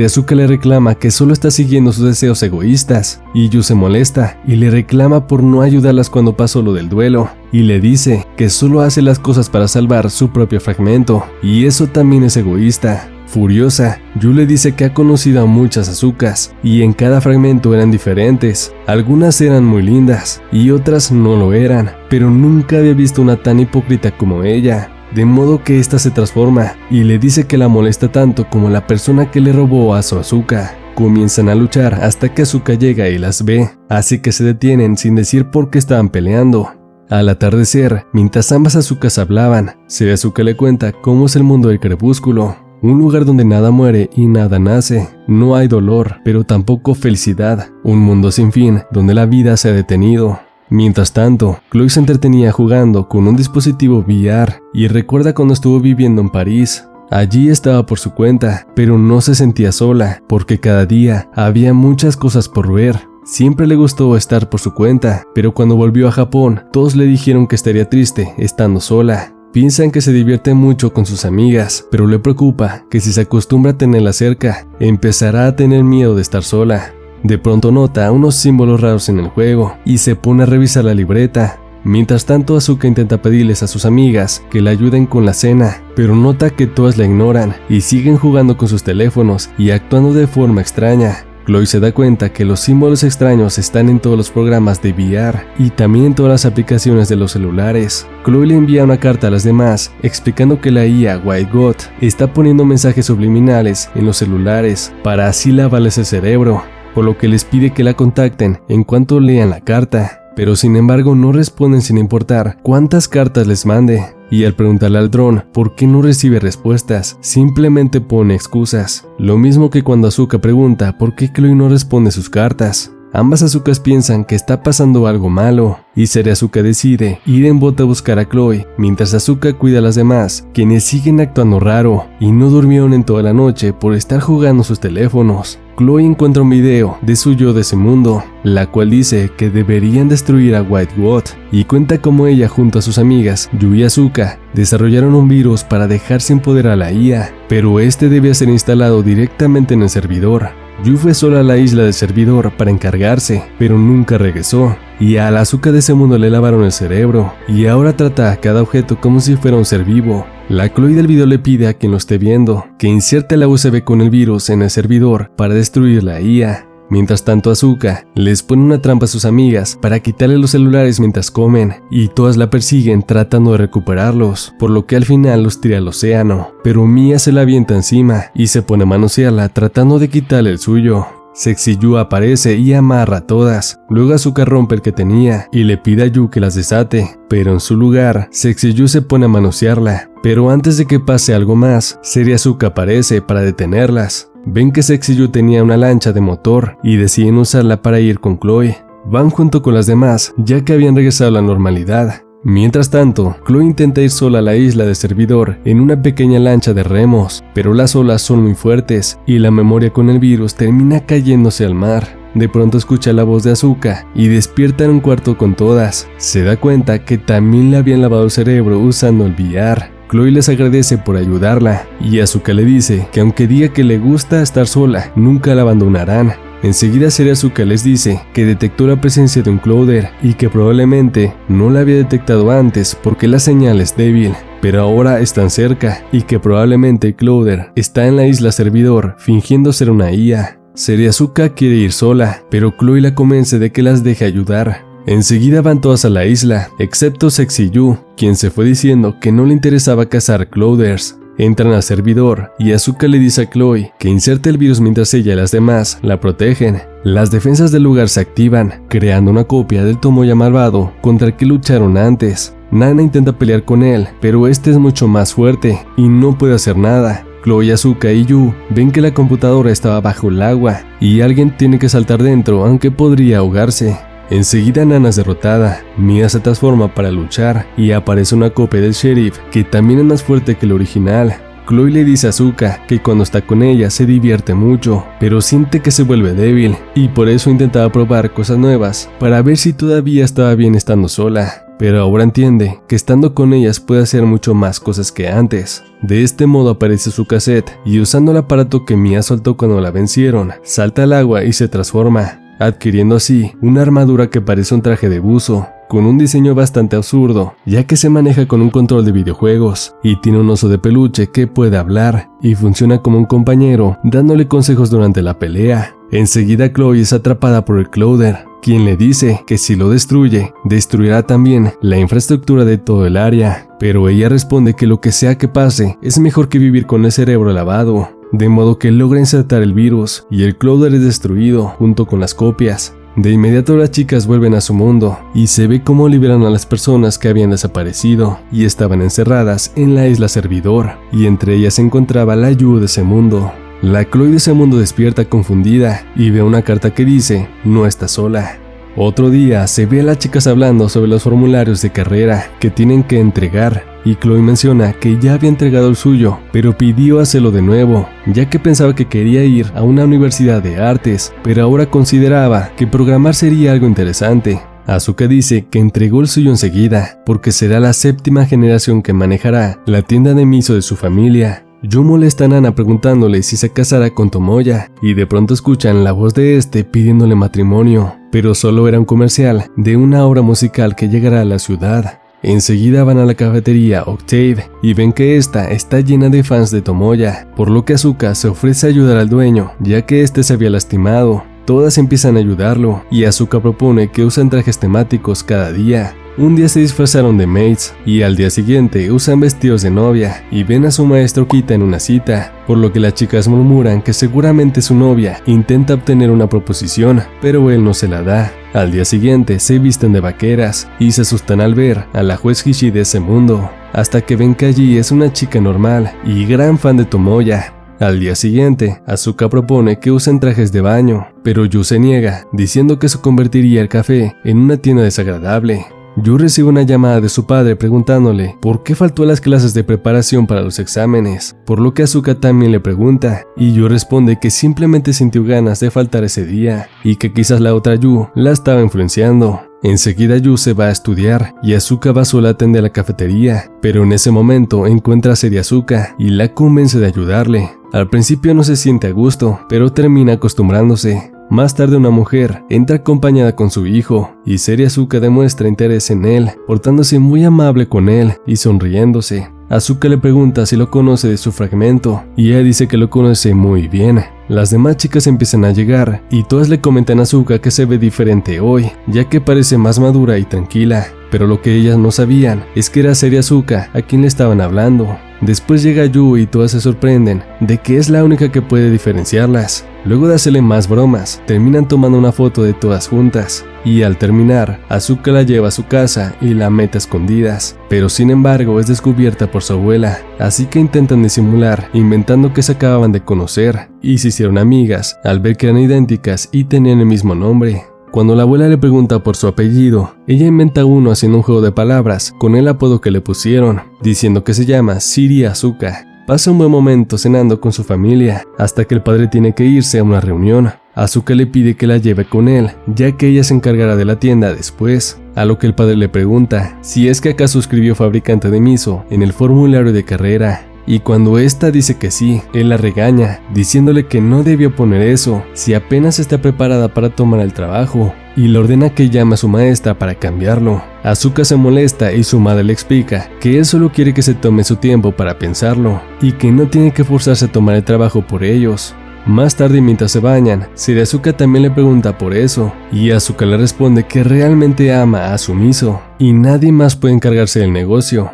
Asuka le reclama que solo está siguiendo sus deseos egoístas, y Yu se molesta y le reclama por no ayudarlas cuando pasó lo del duelo, y le dice que solo hace las cosas para salvar su propio fragmento, y eso también es egoísta. Furiosa, Yu le dice que ha conocido a muchas Asukas, y en cada fragmento eran diferentes. Algunas eran muy lindas, y otras no lo eran, pero nunca había visto una tan hipócrita como ella. De modo que ésta se transforma y le dice que la molesta tanto como la persona que le robó a su Asuka. Comienzan a luchar hasta que Asuka llega y las ve, así que se detienen sin decir por qué estaban peleando. Al atardecer, mientras ambas Asukas hablaban, Asuka le cuenta cómo es el mundo del crepúsculo, un lugar donde nada muere y nada nace, no hay dolor, pero tampoco felicidad, un mundo sin fin donde la vida se ha detenido. Mientras tanto, Chloe se entretenía jugando con un dispositivo VR y recuerda cuando estuvo viviendo en París. Allí estaba por su cuenta, pero no se sentía sola, porque cada día había muchas cosas por ver. Siempre le gustó estar por su cuenta, pero cuando volvió a Japón, todos le dijeron que estaría triste estando sola. Piensan que se divierte mucho con sus amigas, pero le preocupa que si se acostumbra a tenerla cerca, empezará a tener miedo de estar sola. De pronto nota unos símbolos raros en el juego y se pone a revisar la libreta. Mientras tanto, Asuka intenta pedirles a sus amigas que la ayuden con la cena, pero nota que todas la ignoran y siguen jugando con sus teléfonos y actuando de forma extraña. Chloe se da cuenta que los símbolos extraños están en todos los programas de VR y también en todas las aplicaciones de los celulares. Chloe le envía una carta a las demás explicando que la IA White God está poniendo mensajes subliminales en los celulares para así lavarles el cerebro, por lo que les pide que la contacten en cuanto lean la carta. Pero sin embargo no responden sin importar cuántas cartas les mande, y al preguntarle al dron por qué no recibe respuestas, simplemente pone excusas. Lo mismo que cuando Asuka pregunta por qué Chloe no responde sus cartas. Ambas Asukas piensan que está pasando algo malo, y Asuka decide ir en bote a buscar a Chloe, mientras Asuka cuida a las demás, quienes siguen actuando raro, y no durmieron en toda la noche por estar jugando sus teléfonos. Chloe encuentra un video de su yo de ese mundo, la cual dice que deberían destruir a White God, y cuenta cómo ella junto a sus amigas, Yu y Asuka, desarrollaron un virus para dejar sin poder a la IA, pero este debía ser instalado directamente en el servidor. Yu fue sola a la isla del servidor para encargarse, pero nunca regresó, y a la Asuka de ese mundo le lavaron el cerebro, y ahora trata a cada objeto como si fuera un ser vivo. La Chloe del video le pide a quien lo esté viendo que inserte la USB con el virus en el servidor para destruir la IA. Mientras tanto, Asuka les pone una trampa a sus amigas para quitarle los celulares mientras comen, y todas la persiguen tratando de recuperarlos, por lo que al final los tira al océano. Pero Mia se la avienta encima y se pone a manosearla tratando de quitarle el suyo. Sexy-Yu aparece y amarra a todas. Luego Asuka rompe el que tenía y le pide a Yu que las desate, pero en su lugar, Sexy-Yu se pone a manosearla. Pero antes de que pase algo más, Asuka aparece para detenerlas. Ven que Sexy-Yu tenía una lancha de motor y deciden usarla para ir con Chloe. Van junto con las demás, ya que habían regresado a la normalidad. Mientras tanto, Chloe intenta ir sola a la isla de servidor en una pequeña lancha de remos, pero las olas son muy fuertes y la memoria con el virus termina cayéndose al mar. De pronto escucha la voz de Asuka y despierta en un cuarto con todas. Se da cuenta que también le habían lavado el cerebro usando el VR. Chloe les agradece por ayudarla y Asuka le dice que aunque diga que le gusta estar sola, nunca la abandonarán. Enseguida Asuka les dice que detectó la presencia de un clouder y que probablemente no la había detectado antes porque la señal es débil. pero ahora están cerca y que probablemente Clover está en la isla servidor fingiendo ser una IA. Seriazuka quiere ir sola, pero Chloe la convence de que las deje ayudar. Enseguida van todas a la isla, excepto Sexy Yu, quien se fue diciendo que no le interesaba cazar Clouders. Entran al servidor y Asuka le dice a Chloe que inserte el virus mientras ella y las demás la protegen. Las defensas del lugar se activan, creando una copia del Tomoya malvado contra el que lucharon antes. Nana intenta pelear con él, pero este es mucho más fuerte y no puede hacer nada. Chloe, Asuka y Yu ven que la computadora estaba bajo el agua y alguien tiene que saltar dentro, aunque podría ahogarse. Enseguida Nana es derrotada, Mia se transforma para luchar y aparece una copia del sheriff que también es más fuerte que el original. Chloe le dice a Asuka que cuando está con ella se divierte mucho, pero siente que se vuelve débil y por eso intentaba probar cosas nuevas para ver si todavía estaba bien estando sola. Pero ahora entiende que estando con ellas puede hacer mucho más cosas que antes. De este modo aparece su cassette y usando el aparato que Mia soltó cuando la vencieron, salta al agua y se transforma, adquiriendo así una armadura que parece un traje de buzo, con un diseño bastante absurdo, ya que se maneja con un control de videojuegos y tiene un oso de peluche que puede hablar y funciona como un compañero, dándole consejos durante la pelea. Enseguida Chloe es atrapada por el Clowder, quien le dice que si lo destruye, destruirá también la infraestructura de todo el área, pero ella responde que lo que sea que pase, es mejor que vivir con el cerebro lavado, de modo que logra insertar el virus y el Clowder es destruido junto con las copias. De inmediato las chicas vuelven a su mundo y se ve cómo liberan a las personas que habían desaparecido y estaban encerradas en la isla servidor, y entre ellas se encontraba la Yu de ese mundo. La Chloe de ese mundo despierta confundida y ve una carta que dice: no está sola. Otro día se ve a las chicas hablando sobre los formularios de carrera que tienen que entregar y Chloe menciona que ya había entregado el suyo, pero pidió hacerlo de nuevo, ya que pensaba que quería ir a una universidad de artes, pero ahora consideraba que programar sería algo interesante. Asuka dice que entregó el suyo enseguida, porque será la 7ª generación que manejará la tienda de miso de su familia. Yu molesta a Nana preguntándole si se casará con Tomoya, y de pronto escuchan la voz de este pidiéndole matrimonio, pero solo era un comercial de una obra musical que llegará a la ciudad. Enseguida van a la cafetería Octave y ven que esta está llena de fans de Tomoya, por lo que Asuka se ofrece a ayudar al dueño, ya que este se había lastimado. Todas empiezan a ayudarlo y Asuka propone que usen trajes temáticos cada día. Un día se disfrazaron de maids y al día siguiente usan vestidos de novia y ven a su maestro Kita en una cita, por lo que las chicas murmuran que seguramente su novia intenta obtener una proposición, pero él no se la da. Al día siguiente se visten de vaqueras y se asustan al ver a la juez Hishi de ese mundo, hasta que ven que allí es una chica normal y gran fan de Tomoya. Al día siguiente, Asuka propone que usen trajes de baño, pero Yu se niega, diciendo que eso convertiría el café en una tienda desagradable. Yu recibe una llamada de su padre preguntándole por qué faltó a las clases de preparación para los exámenes, por lo que Asuka también le pregunta, y Yu responde que simplemente sintió ganas de faltar ese día, y que quizás la otra Yu la estaba influenciando. Enseguida Yu se va a estudiar y Asuka va sola a atender la cafetería, pero en ese momento encuentra a Seriazuka y la convence de ayudarle. Al principio no se siente a gusto, pero termina acostumbrándose. Más tarde una mujer entra acompañada con su hijo y Seriazuka demuestra interés en él, portándose muy amable con él y sonriéndose. Asuka le pregunta si lo conoce de su fragmento y ella dice que lo conoce muy bien. Las demás chicas empiezan a llegar y todas le comentan a Asuka que se ve diferente hoy, ya que parece más madura y tranquila, pero lo que ellas no sabían es que era Seriazuka a quien le estaban hablando. Después llega Yu y todas se sorprenden de que es la única que puede diferenciarlas. Luego de hacerle más bromas, terminan tomando una foto de todas juntas, y al terminar, Asuka la lleva a su casa y la mete a escondidas, pero sin embargo es descubierta por su abuela, así que intentan disimular, inventando que se acababan de conocer, y se hicieron amigas al ver que eran idénticas y tenían el mismo nombre. Cuando la abuela le pregunta por su apellido, ella inventa uno haciendo un juego de palabras con el apodo que le pusieron, diciendo que se llama Siri Asuka. Pasa un buen momento cenando con su familia, hasta que el padre tiene que irse a una reunión. Asuka le pide que la lleve con él, ya que ella se encargará de la tienda después, a lo que el padre le pregunta si es que acaso escribió fabricante de miso en el formulario de carrera. Y cuando ésta dice que sí, él la regaña, diciéndole que no debió poner eso, si apenas está preparada para tomar el trabajo, y le ordena que llame a su maestra para cambiarlo. Asuka se molesta y su madre le explica que él solo quiere que se tome su tiempo para pensarlo y que no tiene que forzarse a tomar el trabajo por ellos. Más tarde, mientras se bañan, Asuka también le pregunta por eso, y Asuka le responde que realmente ama a Sumiso y nadie más puede encargarse del negocio.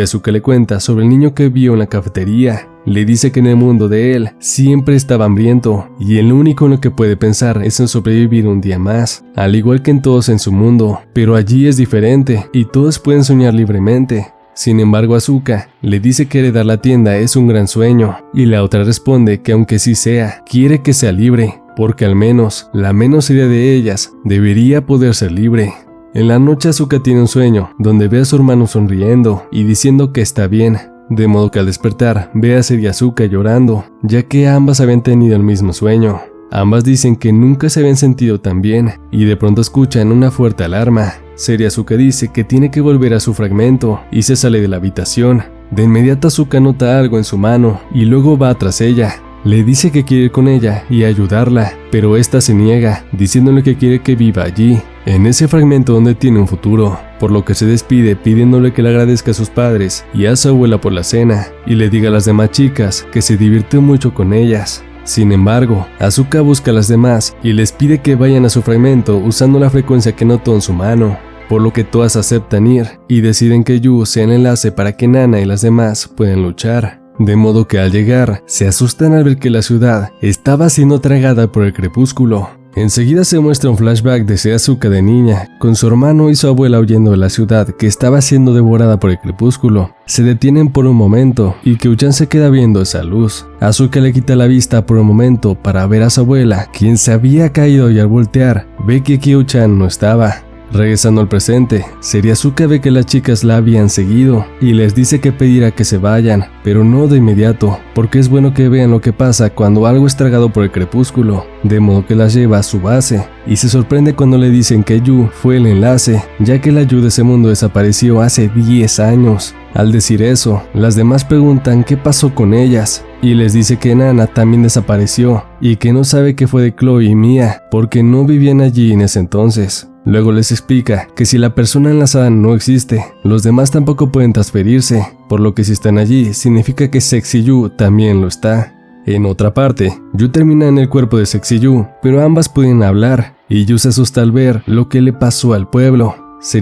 Asuka le cuenta sobre el niño que vio en la cafetería. Le dice que en el mundo de él siempre estaba hambriento y el único en lo que puede pensar es en sobrevivir un día más, al igual que en todos en su mundo, pero allí es diferente y todos pueden soñar libremente. Sin embargo, Asuka le dice que heredar la tienda es un gran sueño y la otra responde que aunque sí sea, quiere que sea libre, porque al menos la menos seria de ellas debería poder ser libre. En la noche Asuka tiene un sueño donde ve a su hermano sonriendo y diciendo que está bien, de modo que al despertar ve a Seri Asuka llorando, ya que ambas habían tenido el mismo sueño. Ambas dicen que nunca se habían sentido tan bien y de pronto escuchan una fuerte alarma. Seri Asuka dice que tiene que volver a su fragmento y se sale de la habitación. De inmediato Asuka nota algo en su mano y luego va tras ella. Le dice que quiere ir con ella y ayudarla, pero esta se niega, diciéndole que quiere que viva allí, en ese fragmento donde tiene un futuro, por lo que se despide pidiéndole que le agradezca a sus padres y a su abuela por la cena, y le diga a las demás chicas que se divirtió mucho con ellas. Sin embargo, Asuka busca a las demás y les pide que vayan a su fragmento usando la frecuencia que notó en su mano, por lo que todas aceptan ir y deciden que Yu sea el enlace para que Nana y las demás puedan luchar. De modo que al llegar, se asustan al ver que la ciudad estaba siendo tragada por el crepúsculo. Enseguida se muestra un flashback de Asuka de niña, con su hermano y su abuela huyendo de la ciudad que estaba siendo devorada por el crepúsculo. Se detienen por un momento y Kyu-chan se queda viendo esa luz. Asuka le quita la vista por un momento para ver a su abuela, quien se había caído y al voltear, ve que Kyu-chan no estaba. Regresando al presente, Asuka ve que las chicas la habían seguido y les dice que pedirá que se vayan, pero no de inmediato, porque es bueno que vean lo que pasa cuando algo es tragado por el crepúsculo, de modo que las lleva a su base, y se sorprende cuando le dicen que Yu fue el enlace, ya que la Yu de ese mundo desapareció hace 10 años. Al decir eso, las demás preguntan qué pasó con ellas, y les dice que Nana también desapareció, y que no sabe qué fue de Chloe y Mia, porque no vivían allí en ese entonces. Luego les explica que si la persona enlazada no existe, los demás tampoco pueden transferirse, por lo que si están allí, significa que Sexy Yu también lo está. En otra parte, Yu termina en el cuerpo de Sexy Yu, pero ambas pueden hablar, y Yu se asusta al ver lo que le pasó al pueblo.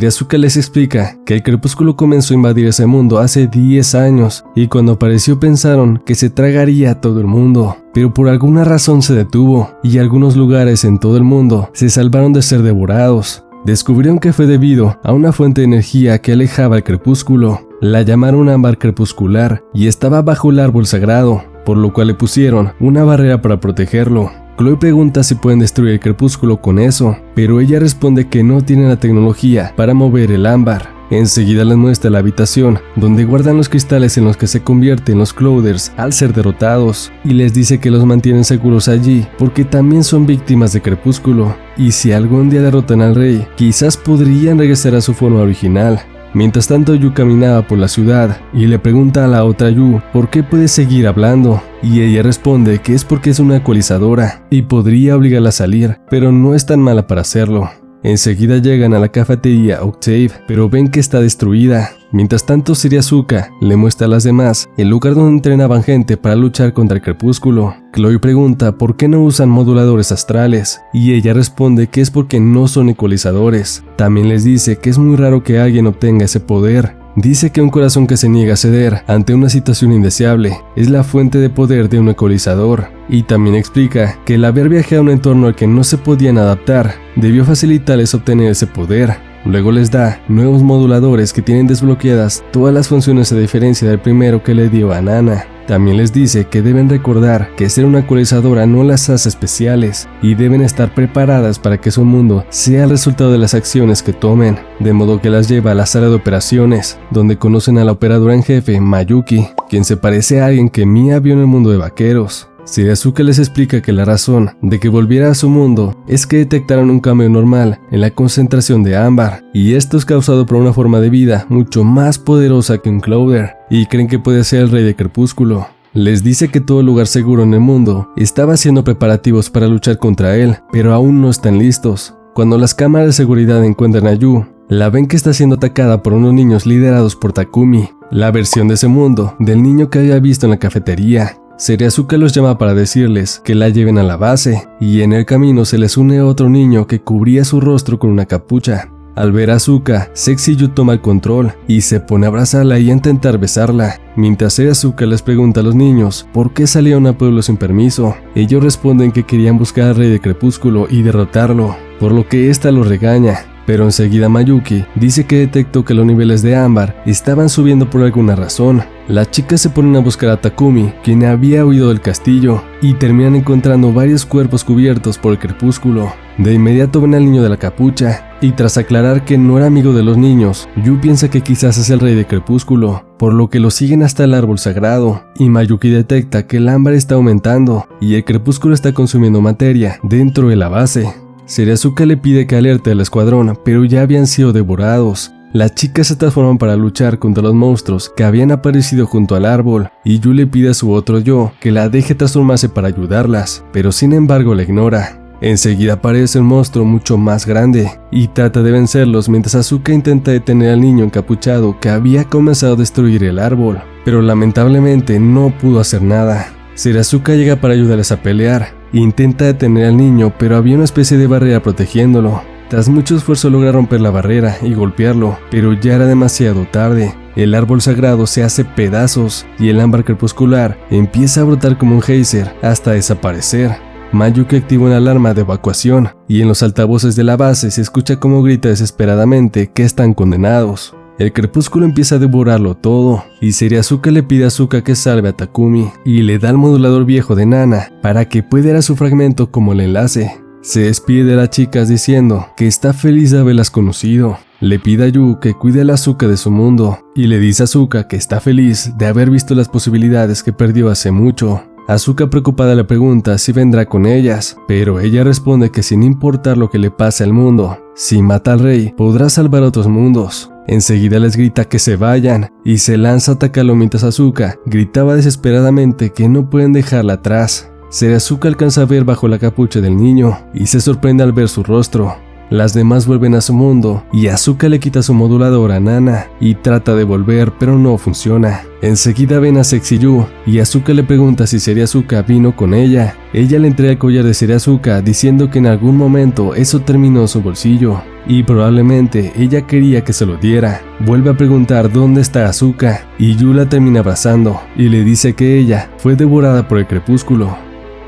Asuka les explica que el crepúsculo comenzó a invadir ese mundo hace 10 años y cuando apareció pensaron que se tragaría a todo el mundo, pero por alguna razón se detuvo y algunos lugares en todo el mundo se salvaron de ser devorados. Descubrieron que fue debido a una fuente de energía que alejaba el crepúsculo. La llamaron ámbar crepuscular y estaba bajo el árbol sagrado, por lo cual le pusieron una barrera para protegerlo. Chloe pregunta si pueden destruir el crepúsculo con eso, pero ella responde que no tienen la tecnología para mover el ámbar. Enseguida les muestra la habitación, donde guardan los cristales en los que se convierten los Clouders al ser derrotados, y les dice que los mantienen seguros allí, porque también son víctimas de crepúsculo, y si algún día derrotan al rey, quizás podrían regresar a su forma original. Mientras tanto, Yu caminaba por la ciudad y le pregunta a la otra Yu por qué puede seguir hablando, y ella responde que es porque es una ecualizadora y podría obligarla a salir, pero no es tan mala para hacerlo. Enseguida llegan a la cafetería Octave, pero ven que está destruida. Mientras tanto, Asuka le muestra a las demás el lugar donde entrenaban gente para luchar contra el crepúsculo. Chloe pregunta por qué no usan moduladores astrales, y ella responde que es porque no son ecualizadores. También les dice que es muy raro que alguien obtenga ese poder. Dice que un corazón que se niega a ceder ante una situación indeseable es la fuente de poder de un ecualizador, y también explica que el haber viajado a un entorno al que no se podían adaptar debió facilitarles obtener ese poder. Luego les da nuevos moduladores que tienen desbloqueadas todas las funciones a diferencia del primero que le dio a Nana. También les dice que deben recordar que ser una ecualizadora no las hace especiales y deben estar preparadas para que su mundo sea el resultado de las acciones que tomen, de modo que las lleva a la sala de operaciones, donde conocen a la operadora en jefe, Mayuki, quien se parece a alguien que Mia vio en el mundo de vaqueros. Asuka les explica que la razón de que volviera a su mundo es que detectaron un cambio normal en la concentración de ámbar, y esto es causado por una forma de vida mucho más poderosa que un Clouder, y creen que puede ser el rey de crepúsculo. Les dice que todo lugar seguro en el mundo estaba haciendo preparativos para luchar contra él, pero aún no están listos. Cuando las cámaras de seguridad encuentran a Yu, la ven que está siendo atacada por unos niños liderados por Takumi, la versión de ese mundo del niño que había visto en la cafetería. Seriazuka los llama para decirles que la lleven a la base, y en el camino se les une otro niño que cubría su rostro con una capucha. Al ver a Asuka, Sexy Yu toma el control y se pone a abrazarla y a intentar besarla, mientras Seriazuka les pregunta a los niños por qué salieron a pueblo sin permiso. Ellos responden que querían buscar al Rey de Crepúsculo y derrotarlo, por lo que ésta los regaña. Pero enseguida Mayuki dice que detectó que los niveles de ámbar estaban subiendo por alguna razón. Las chicas se ponen a buscar a Takumi, quien había huido del castillo, y terminan encontrando varios cuerpos cubiertos por el crepúsculo. De inmediato ven al niño de la capucha, y tras aclarar que no era amigo de los niños, Yu piensa que quizás es el Rey de Crepúsculo, por lo que lo siguen hasta el árbol sagrado, y Mayuki detecta que el ámbar está aumentando, y el crepúsculo está consumiendo materia dentro de la base. Seriazuka le pide que alerte al escuadrón, pero ya habían sido devorados. Las chicas se transforman para luchar contra los monstruos que habían aparecido junto al árbol, y Yu le pide a su otro yo que la deje transformarse para ayudarlas, pero sin embargo la ignora. Enseguida aparece un monstruo mucho más grande, y trata de vencerlos mientras Asuka intenta detener al niño encapuchado que había comenzado a destruir el árbol, pero lamentablemente no pudo hacer nada. Seriazuka llega para ayudarles a pelear. Intenta detener al niño, pero había una especie de barrera protegiéndolo. Tras mucho esfuerzo logra romper la barrera y golpearlo, pero ya era demasiado tarde. El árbol sagrado se hace pedazos y el ámbar crepuscular empieza a brotar como un geyser hasta desaparecer. Mayuki activa una alarma de evacuación y en los altavoces de la base se escucha cómo grita desesperadamente que están condenados. El crepúsculo empieza a devorarlo todo, y Seriazuka le pide a Asuka que salve a Takumi, y le da el modulador viejo de Nana para que pueda ir a su fragmento como el enlace. Se despide de las chicas diciendo que está feliz de haberlas conocido. Le pide a Yu que cuide a la Asuka de su mundo, y le dice a Asuka que está feliz de haber visto las posibilidades que perdió hace mucho. Asuka preocupada le pregunta si vendrá con ellas, pero ella responde que sin importar lo que le pase al mundo, si mata al rey, podrá salvar otros mundos. Enseguida les grita que se vayan, y se lanza a atacarlo mientras Asuka gritaba desesperadamente que no pueden dejarla atrás. Seriazuka alcanza a ver bajo la capucha del niño, y se sorprende al ver su rostro. Las demás vuelven a su mundo, y Asuka le quita su modulador a Nana, y trata de volver, pero no funciona. Enseguida ven a Sexy Yu, y Asuka le pregunta si Seriazuka vino con ella. Ella le entrega el collar de Seriazuka, diciendo que en algún momento eso terminó en su bolsillo, y probablemente ella quería que se lo diera. Vuelve a preguntar dónde está Asuka, y Yu la termina abrazando, y le dice que ella fue devorada por el crepúsculo.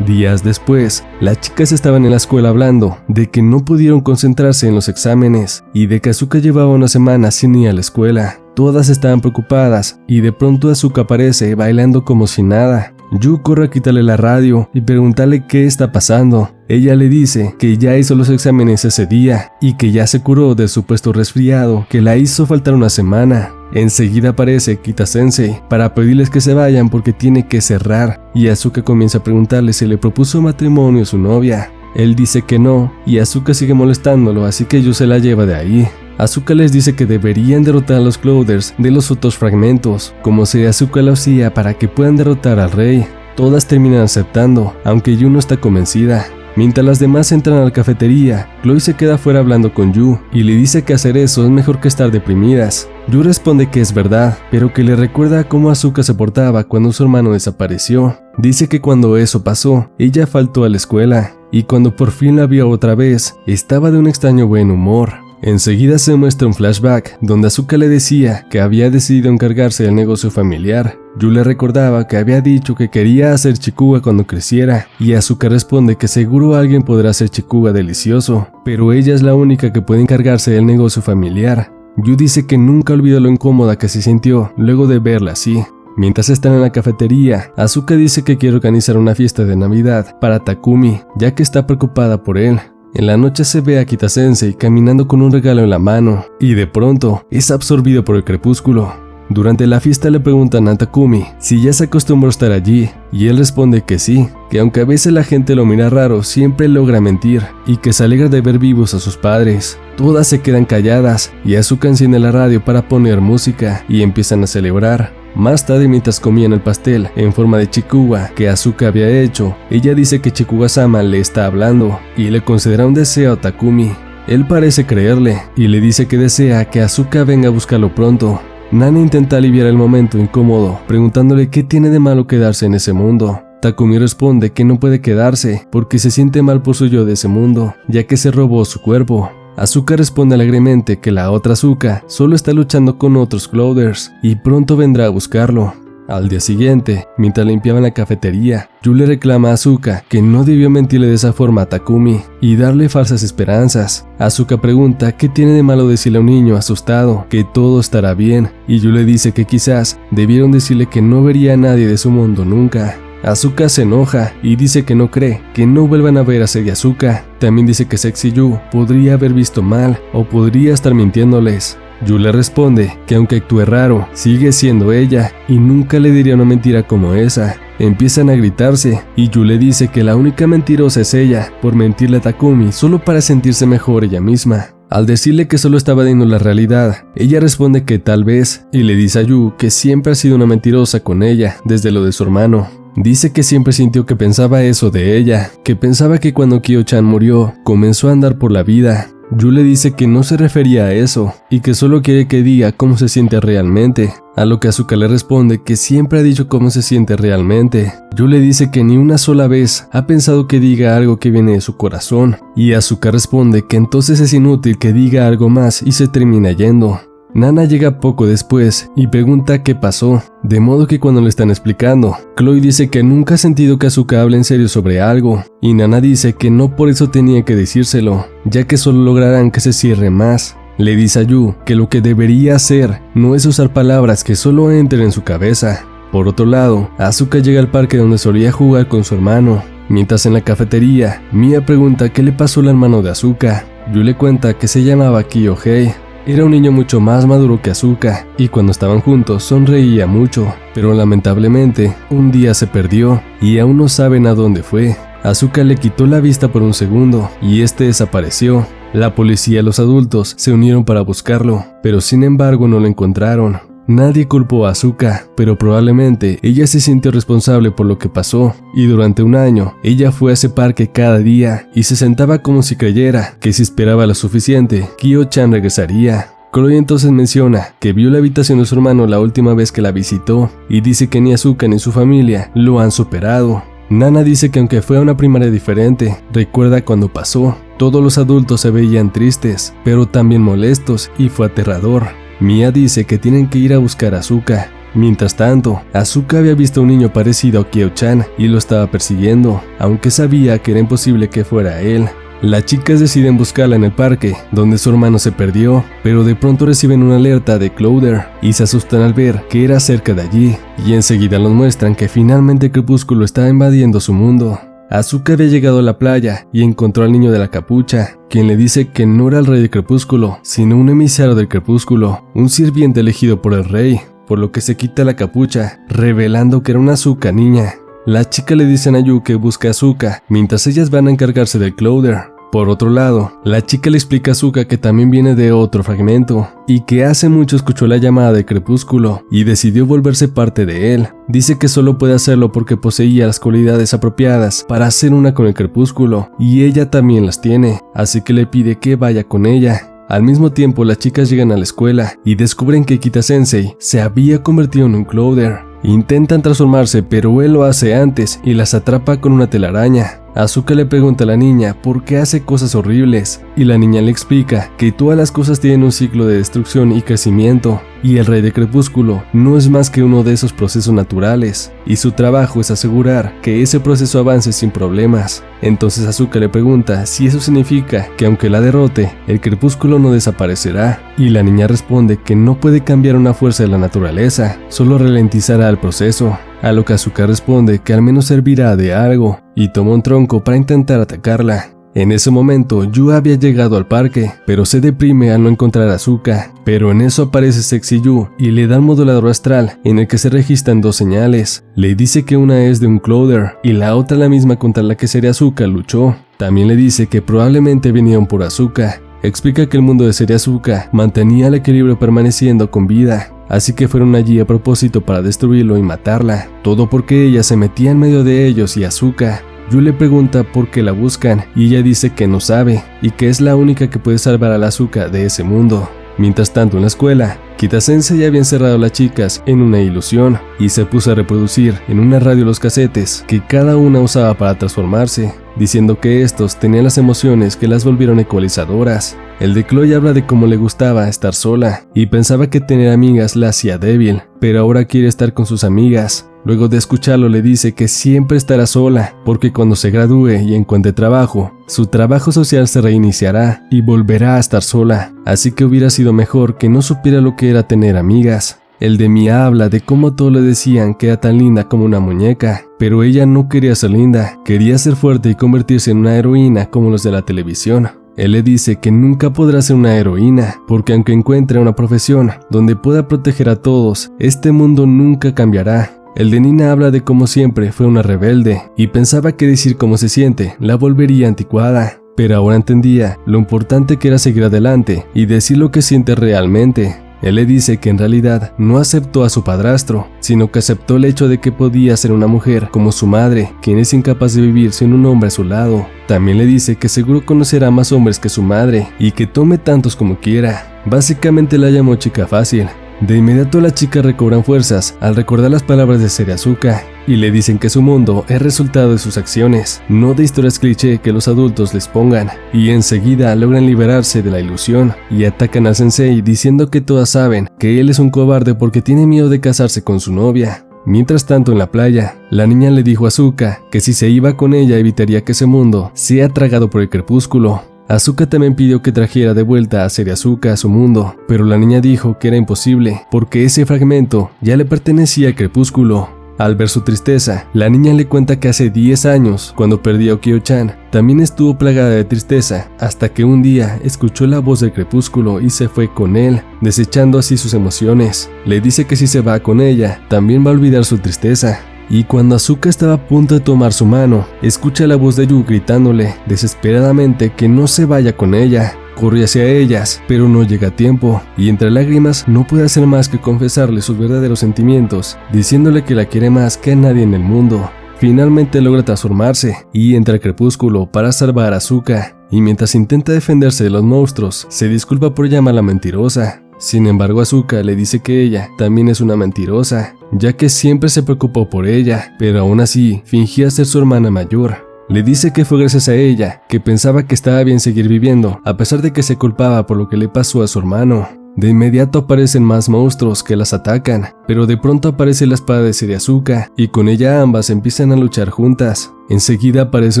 Días después, las chicas estaban en la escuela hablando de que no pudieron concentrarse en los exámenes y de que Asuka llevaba una semana sin ir a la escuela. Todas estaban preocupadas y de pronto Asuka aparece bailando como si nada. Yu corre a quitarle la radio y preguntarle qué está pasando. Ella le dice que ya hizo los exámenes ese día y que ya se curó del supuesto resfriado que la hizo faltar una semana. Enseguida aparece Kita-sensei para pedirles que se vayan porque tiene que cerrar, y Asuka comienza a preguntarle si le propuso matrimonio a su novia. Él dice que no, y Asuka sigue molestándolo, así que Yu se la lleva de ahí. Asuka les dice que deberían derrotar a los Clouders de los otros fragmentos, como si Asuka lo hacía para que puedan derrotar al rey. Todas terminan aceptando, aunque Yu no está convencida. Mientras las demás entran a la cafetería, Chloe se queda afuera hablando con Yu y le dice que hacer eso es mejor que estar deprimidas. Yu responde que es verdad, pero que le recuerda cómo Asuka se portaba cuando su hermano desapareció. Dice que cuando eso pasó, ella faltó a la escuela, y cuando por fin la vio otra vez, estaba de un extraño buen humor. Enseguida se muestra un flashback donde Asuka le decía que había decidido encargarse del negocio familiar. Yu le recordaba que había dicho que quería hacer chikuga cuando creciera, y Asuka responde que seguro alguien podrá hacer chikuga delicioso, pero ella es la única que puede encargarse del negocio familiar. Yu dice que nunca olvidó lo incómoda que se sintió luego de verla así. Mientras están en la cafetería, Asuka dice que quiere organizar una fiesta de Navidad para Takumi, ya que está preocupada por él. En la noche se ve a Kita-sensei caminando con un regalo en la mano, y de pronto es absorbido por el crepúsculo. Durante la fiesta le preguntan a Takumi si ya se acostumbró a estar allí, y él responde que sí, que aunque a veces la gente lo mira raro, siempre logra mentir, y que se alegra de ver vivos a sus padres. Todas se quedan calladas, y Asuka enciende la radio para poner música, y empiezan a celebrar. Más tarde, mientras comían el pastel en forma de chikuga que Asuka había hecho, ella dice que Chikuga-sama le está hablando, y le concederá un deseo a Takumi. Él parece creerle y le dice que desea que Asuka venga a buscarlo pronto. Nana intenta aliviar el momento incómodo, preguntándole qué tiene de malo quedarse en ese mundo. Takumi responde que no puede quedarse porque se siente mal por su yo de ese mundo, ya que se robó su cuerpo. Asuka responde alegremente que la otra Asuka solo está luchando con otros Clouders y pronto vendrá a buscarlo. Al día siguiente, mientras limpiaban la cafetería, Yu le reclama a Asuka que no debió mentirle de esa forma a Takumi y darle falsas esperanzas. Asuka pregunta qué tiene de malo decirle a un niño asustado que todo estará bien, y Yu le dice que quizás debieron decirle que no vería a nadie de su mundo nunca. Asuka se enoja y dice que no cree que no vuelvan a ver a Sei Asuka. También dice que Sexy Yu podría haber visto mal o podría estar mintiéndoles. Yu le responde que aunque actúe raro, sigue siendo ella y nunca le diría una mentira como esa. Empiezan a gritarse y Yu le dice que la única mentirosa es ella por mentirle a Takumi solo para sentirse mejor ella misma. Al decirle que solo estaba diciendo la realidad, ella responde que tal vez y le dice a Yu que siempre ha sido una mentirosa con ella desde lo de su hermano. Dice que siempre sintió que pensaba eso de ella, que pensaba que cuando Kyo-chan murió, comenzó a andar por la vida. Yu le dice que no se refería a eso y que solo quiere que diga cómo se siente realmente, a lo que Asuka le responde que siempre ha dicho cómo se siente realmente. Yu le dice que ni una sola vez ha pensado que diga algo que viene de su corazón, y Asuka responde que entonces es inútil que diga algo más y se termina yendo. Nana llega poco después y pregunta qué pasó, de modo que cuando le están explicando, Chloe dice que nunca ha sentido que Asuka hable en serio sobre algo, y Nana dice que no por eso tenía que decírselo, ya que solo lograrán que se cierre más. Le dice a Yu que lo que debería hacer no es usar palabras que solo entren en su cabeza. Por otro lado, Asuka llega al parque donde solía jugar con su hermano. Mientras en la cafetería, Mia pregunta qué le pasó al hermano de Asuka. Yu le cuenta que se llamaba Kyohei. Era un niño mucho más maduro que Asuka, y cuando estaban juntos sonreía mucho, pero lamentablemente un día se perdió y aún no saben a dónde fue. Asuka le quitó la vista por un segundo y este desapareció. La policía y los adultos se unieron para buscarlo, pero sin embargo no lo encontraron. Nadie culpó a Asuka, pero probablemente ella se sintió responsable por lo que pasó, y durante un año ella fue a ese parque cada día y se sentaba como si creyera que si esperaba lo suficiente, Kyo-chan regresaría. Chloe entonces menciona que vio la habitación de su hermano la última vez que la visitó y dice que ni Asuka ni su familia lo han superado. Nana dice que aunque fue a una primaria diferente, recuerda cuando pasó, todos los adultos se veían tristes, pero también molestos y fue aterrador. Mia dice que tienen que ir a buscar a Asuka. Mientras tanto, Asuka había visto a un niño parecido a Kyo-chan y lo estaba persiguiendo, aunque sabía que era imposible que fuera él. Las chicas deciden buscarla en el parque, donde su hermano se perdió, pero de pronto reciben una alerta de Clowder y se asustan al ver que era cerca de allí, y enseguida nos muestran que finalmente el crepúsculo estaba invadiendo su mundo. Asuka había llegado a la playa y encontró al niño de la capucha, quien le dice que no era el rey del crepúsculo, sino un emisario del crepúsculo, un sirviente elegido por el rey, por lo que se quita la capucha, revelando que era una Asuka niña. Las chicas le dicen a Yu que busque a Asuka, mientras ellas van a encargarse del Clowder. Por otro lado, la chica le explica a Asuka que también viene de otro fragmento, y que hace mucho escuchó la llamada del crepúsculo y decidió volverse parte de él. Dice que solo puede hacerlo porque poseía las cualidades apropiadas para hacer una con el crepúsculo, y ella también las tiene, así que le pide que vaya con ella. Al mismo tiempo, las chicas llegan a la escuela y descubren que Kita-sensei se había convertido en un Clowder. Intentan transformarse, pero él lo hace antes y las atrapa con una telaraña. Asuka le pregunta a la niña por qué hace cosas horribles, y la niña le explica que todas las cosas tienen un ciclo de destrucción y crecimiento, y el rey del crepúsculo no es más que uno de esos procesos naturales, y su trabajo es asegurar que ese proceso avance sin problemas. Entonces Asuka le pregunta si eso significa que aunque la derrote, el crepúsculo no desaparecerá, y la niña responde que no puede cambiar una fuerza de la naturaleza, solo ralentizará el proceso. A lo que Asuka responde que al menos servirá de algo, y toma un tronco para intentar atacarla. En ese momento, Yu había llegado al parque, pero se deprime al no encontrar a Asuka. Pero en eso aparece Sexy Yu y le da un modulador astral en el que se registran dos señales. Le dice que una es de un Clowder y la otra la misma contra la que Serie Asuka luchó. También le dice que probablemente vinieron por Asuka. Explica que el mundo de Serie Asuka mantenía el equilibrio permaneciendo con vida, así que fueron allí a propósito para destruirlo y matarla, todo porque ella se metía en medio de ellos y Asuka. Yu le pregunta por qué la buscan y ella dice que no sabe y que es la única que puede salvar a la Asuka de ese mundo. Mientras tanto en la escuela, Kita-sensei había encerrado a las chicas en una ilusión y se puso a reproducir en una radio los casetes que cada una usaba para transformarse, diciendo que estos tenían las emociones que las volvieron ecualizadoras. El de Chloe habla de cómo le gustaba estar sola y pensaba que tener amigas la hacía débil, pero ahora quiere estar con sus amigas. Luego de escucharlo le dice que siempre estará sola, porque cuando se gradúe y encuentre trabajo, su trabajo social se reiniciará y volverá a estar sola, así que hubiera sido mejor que no supiera lo que era tener amigas. El de Mia habla de cómo todos le decían que era tan linda como una muñeca, pero ella no quería ser linda, quería ser fuerte y convertirse en una heroína como los de la televisión. Él le dice que nunca podrá ser una heroína, porque aunque encuentre una profesión donde pueda proteger a todos, este mundo nunca cambiará. El de Nina habla de cómo siempre fue una rebelde y pensaba que decir cómo se siente la volvería anticuada, pero ahora entendía lo importante que era seguir adelante y decir lo que siente realmente. Él le dice que en realidad no aceptó a su padrastro, sino que aceptó el hecho de que podía ser una mujer como su madre, quien es incapaz de vivir sin un hombre a su lado. También le dice que seguro conocerá más hombres que su madre y que tome tantos como quiera. Básicamente la llamó chica fácil. De inmediato las chicas recobran fuerzas al recordar las palabras de Seriazuka y le dicen que su mundo es resultado de sus acciones, no de historias cliché que los adultos les pongan, y enseguida logran liberarse de la ilusión y atacan al sensei diciendo que todas saben que él es un cobarde porque tiene miedo de casarse con su novia. Mientras tanto en la playa, la niña le dijo a Asuka que si se iba con ella evitaría que ese mundo sea tragado por el crepúsculo. Asuka también pidió que trajera de vuelta a Seriazuka a su mundo, pero la niña dijo que era imposible porque ese fragmento ya le pertenecía al crepúsculo. Al ver su tristeza, la niña le cuenta que hace 10 años, cuando perdió a Kyo-chan, también estuvo plagada de tristeza, hasta que un día escuchó la voz del crepúsculo y se fue con él, desechando así sus emociones. Le dice que si se va con ella, también va a olvidar su tristeza. Y cuando Asuka estaba a punto de tomar su mano, escucha la voz de Yu gritándole desesperadamente que no se vaya con ella. Corre hacia ellas, pero no llega a tiempo, y entre lágrimas no puede hacer más que confesarle sus verdaderos sentimientos, diciéndole que la quiere más que a nadie en el mundo. Finalmente logra transformarse y entra al crepúsculo para salvar a Asuka, y mientras intenta defenderse de los monstruos, se disculpa por llamarla mentirosa. Sin embargo, Asuka le dice que ella también es una mentirosa, ya que siempre se preocupó por ella, pero aún así fingía ser su hermana mayor. Le dice que fue gracias a ella que pensaba que estaba bien seguir viviendo, a pesar de que se culpaba por lo que le pasó a su hermano. De inmediato aparecen más monstruos que las atacan, pero de pronto aparece la espada de Seriazuka y con ella ambas empiezan a luchar juntas. Enseguida aparece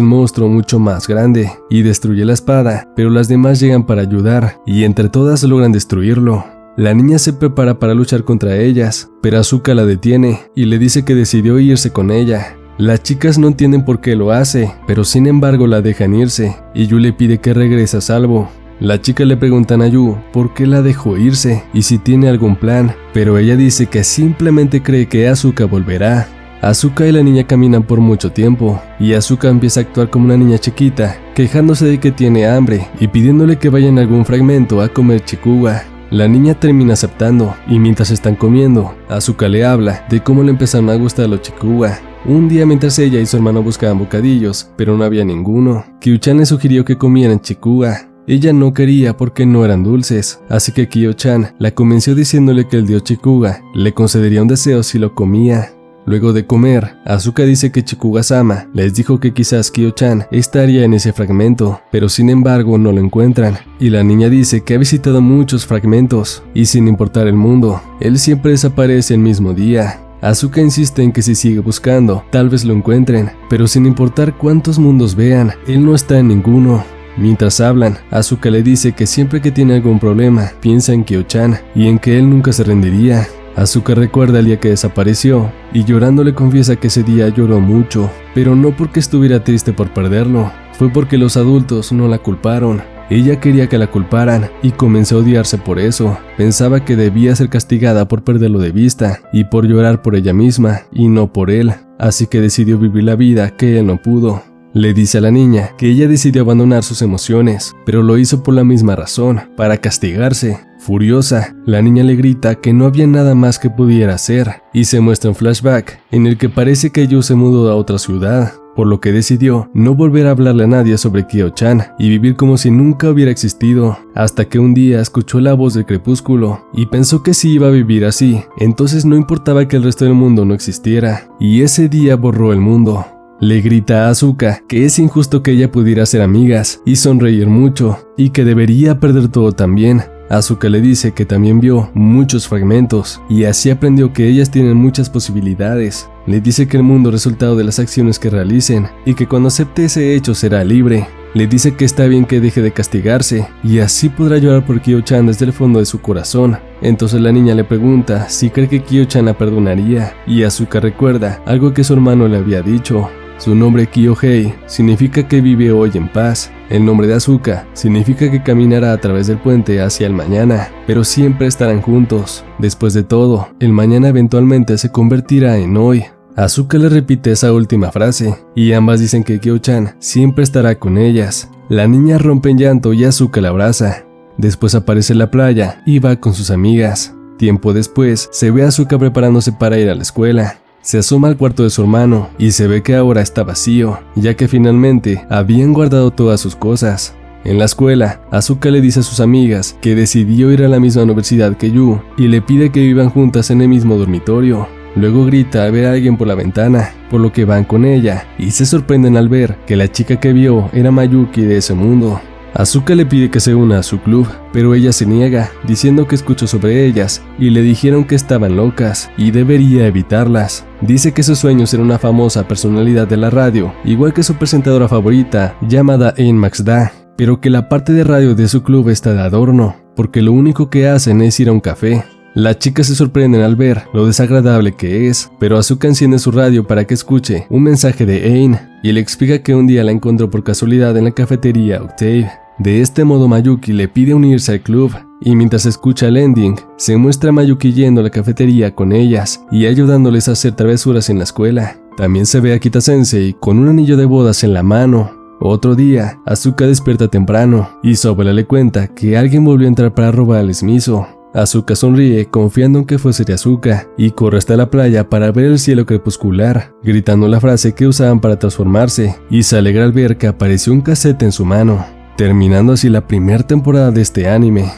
un monstruo mucho más grande y destruye la espada, pero las demás llegan para ayudar y entre todas logran destruirlo. La niña se prepara para luchar contra ellas, pero Asuka la detiene y le dice que decidió irse con ella. Las chicas no entienden por qué lo hace, pero sin embargo la dejan irse y Yu le pide que regrese a salvo. Las chicas le preguntan a Yu por qué la dejó irse y si tiene algún plan, pero ella dice que simplemente cree que Asuka volverá. Asuka y la niña caminan por mucho tiempo y Asuka empieza a actuar como una niña chiquita, quejándose de que tiene hambre y pidiéndole que vayan a algún fragmento a comer chikuwa. La niña termina aceptando y mientras están comiendo, Asuka le habla de cómo le empezaron a gustar los chikuwa. Un día mientras ella y su hermano buscaban bocadillos, pero no había ninguno, Kyo-chan le sugirió que comieran chikuwa. Ella no quería porque no eran dulces, así que Kyo-chan la convenció diciéndole que el dios Chikuga le concedería un deseo si lo comía. Luego de comer, Asuka dice que Chikuga-sama les dijo que quizás Kyo-chan estaría en ese fragmento, pero sin embargo no lo encuentran, y la niña dice que ha visitado muchos fragmentos, y sin importar el mundo, él siempre desaparece el mismo día. Asuka insiste en que si sigue buscando, tal vez lo encuentren, pero sin importar cuántos mundos vean, él no está en ninguno. Mientras hablan, Asuka le dice que siempre que tiene algún problema, piensa en Kyo-chan y en que él nunca se rendiría. Asuka recuerda el día que desapareció y llorando le confiesa que ese día lloró mucho, pero no porque estuviera triste por perderlo, fue porque los adultos no la culparon. Ella quería que la culparan y comenzó a odiarse por eso. Pensaba que debía ser castigada por perderlo de vista y por llorar por ella misma y no por él, así que decidió vivir la vida que él no pudo. Le dice a la niña que ella decidió abandonar sus emociones, pero lo hizo por la misma razón, para castigarse. Furiosa, la niña le grita que no había nada más que pudiera hacer, y se muestra un flashback en el que parece que Yu se mudó a otra ciudad. por lo que decidió no volver a hablarle a nadie sobre Kyo-chan y vivir como si nunca hubiera existido, hasta que un día escuchó la voz del crepúsculo y pensó que si iba a vivir así, entonces no importaba que el resto del mundo no existiera, y ese día borró el mundo. Le grita a Asuka que es injusto que ella pudiera ser amigas y sonreír mucho, y que debería perder todo también. Asuka le dice que también vio muchos fragmentos, y así aprendió que ellas tienen muchas posibilidades. Le dice que el mundo es resultado de las acciones que realicen, y que cuando acepte ese hecho será libre. Le dice que está bien que deje de castigarse, y así podrá llorar por Kyo-chan desde el fondo de su corazón. Entonces la niña le pregunta si cree que Kyo-chan la perdonaría, y Asuka recuerda algo que su hermano le había dicho. Su nombre Kyohei significa que vive hoy en paz. El nombre de Asuka significa que caminará a través del puente hacia el mañana, pero siempre estarán juntos. Después de todo, el mañana eventualmente se convertirá en hoy. Asuka le repite esa última frase, y ambas dicen que Kyo-chan siempre estará con ellas. La niña rompe en llanto y Asuka la abraza. Después aparece en la playa y va con sus amigas. Tiempo después, se ve a Asuka preparándose para ir a la escuela. Se asoma al cuarto de su hermano y se ve que ahora está vacío, ya que finalmente habían guardado todas sus cosas. En la escuela, Asuka le dice a sus amigas que decidió ir a la misma universidad que Yu y le pide que vivan juntas en el mismo dormitorio. Luego grita al ver a alguien por la ventana, por lo que van con ella y se sorprenden al ver que la chica que vio era Mayuki de ese mundo. Asuka le pide que se una a su club, pero ella se niega, diciendo que escuchó sobre ellas y le dijeron que estaban locas y debería evitarlas. Dice que su sueño era una famosa personalidad de la radio, igual que su presentadora favorita, llamada Ein Maxda, pero que la parte de radio de su club está de adorno, porque lo único que hacen es ir a un café. Las chicas se sorprenden al ver lo desagradable que es, pero Asuka enciende su radio para que escuche un mensaje de Ein y le explica que un día la encontró por casualidad en la cafetería Octave. De este modo Mayuki le pide unirse al club, y mientras escucha el ending, se muestra a Mayuki yendo a la cafetería con ellas y ayudándoles a hacer travesuras en la escuela. También se ve a Kita-sensei con un anillo de bodas en la mano. Otro día, Asuka despierta temprano y su abuela le cuenta que alguien volvió a entrar para robarles miso. Asuka sonríe confiando en que fuese Asuka y corre hasta la playa para ver el cielo crepuscular, gritando la frase que usaban para transformarse, y se alegra al ver que apareció un cassette en su mano. Terminando así la primera temporada de este anime.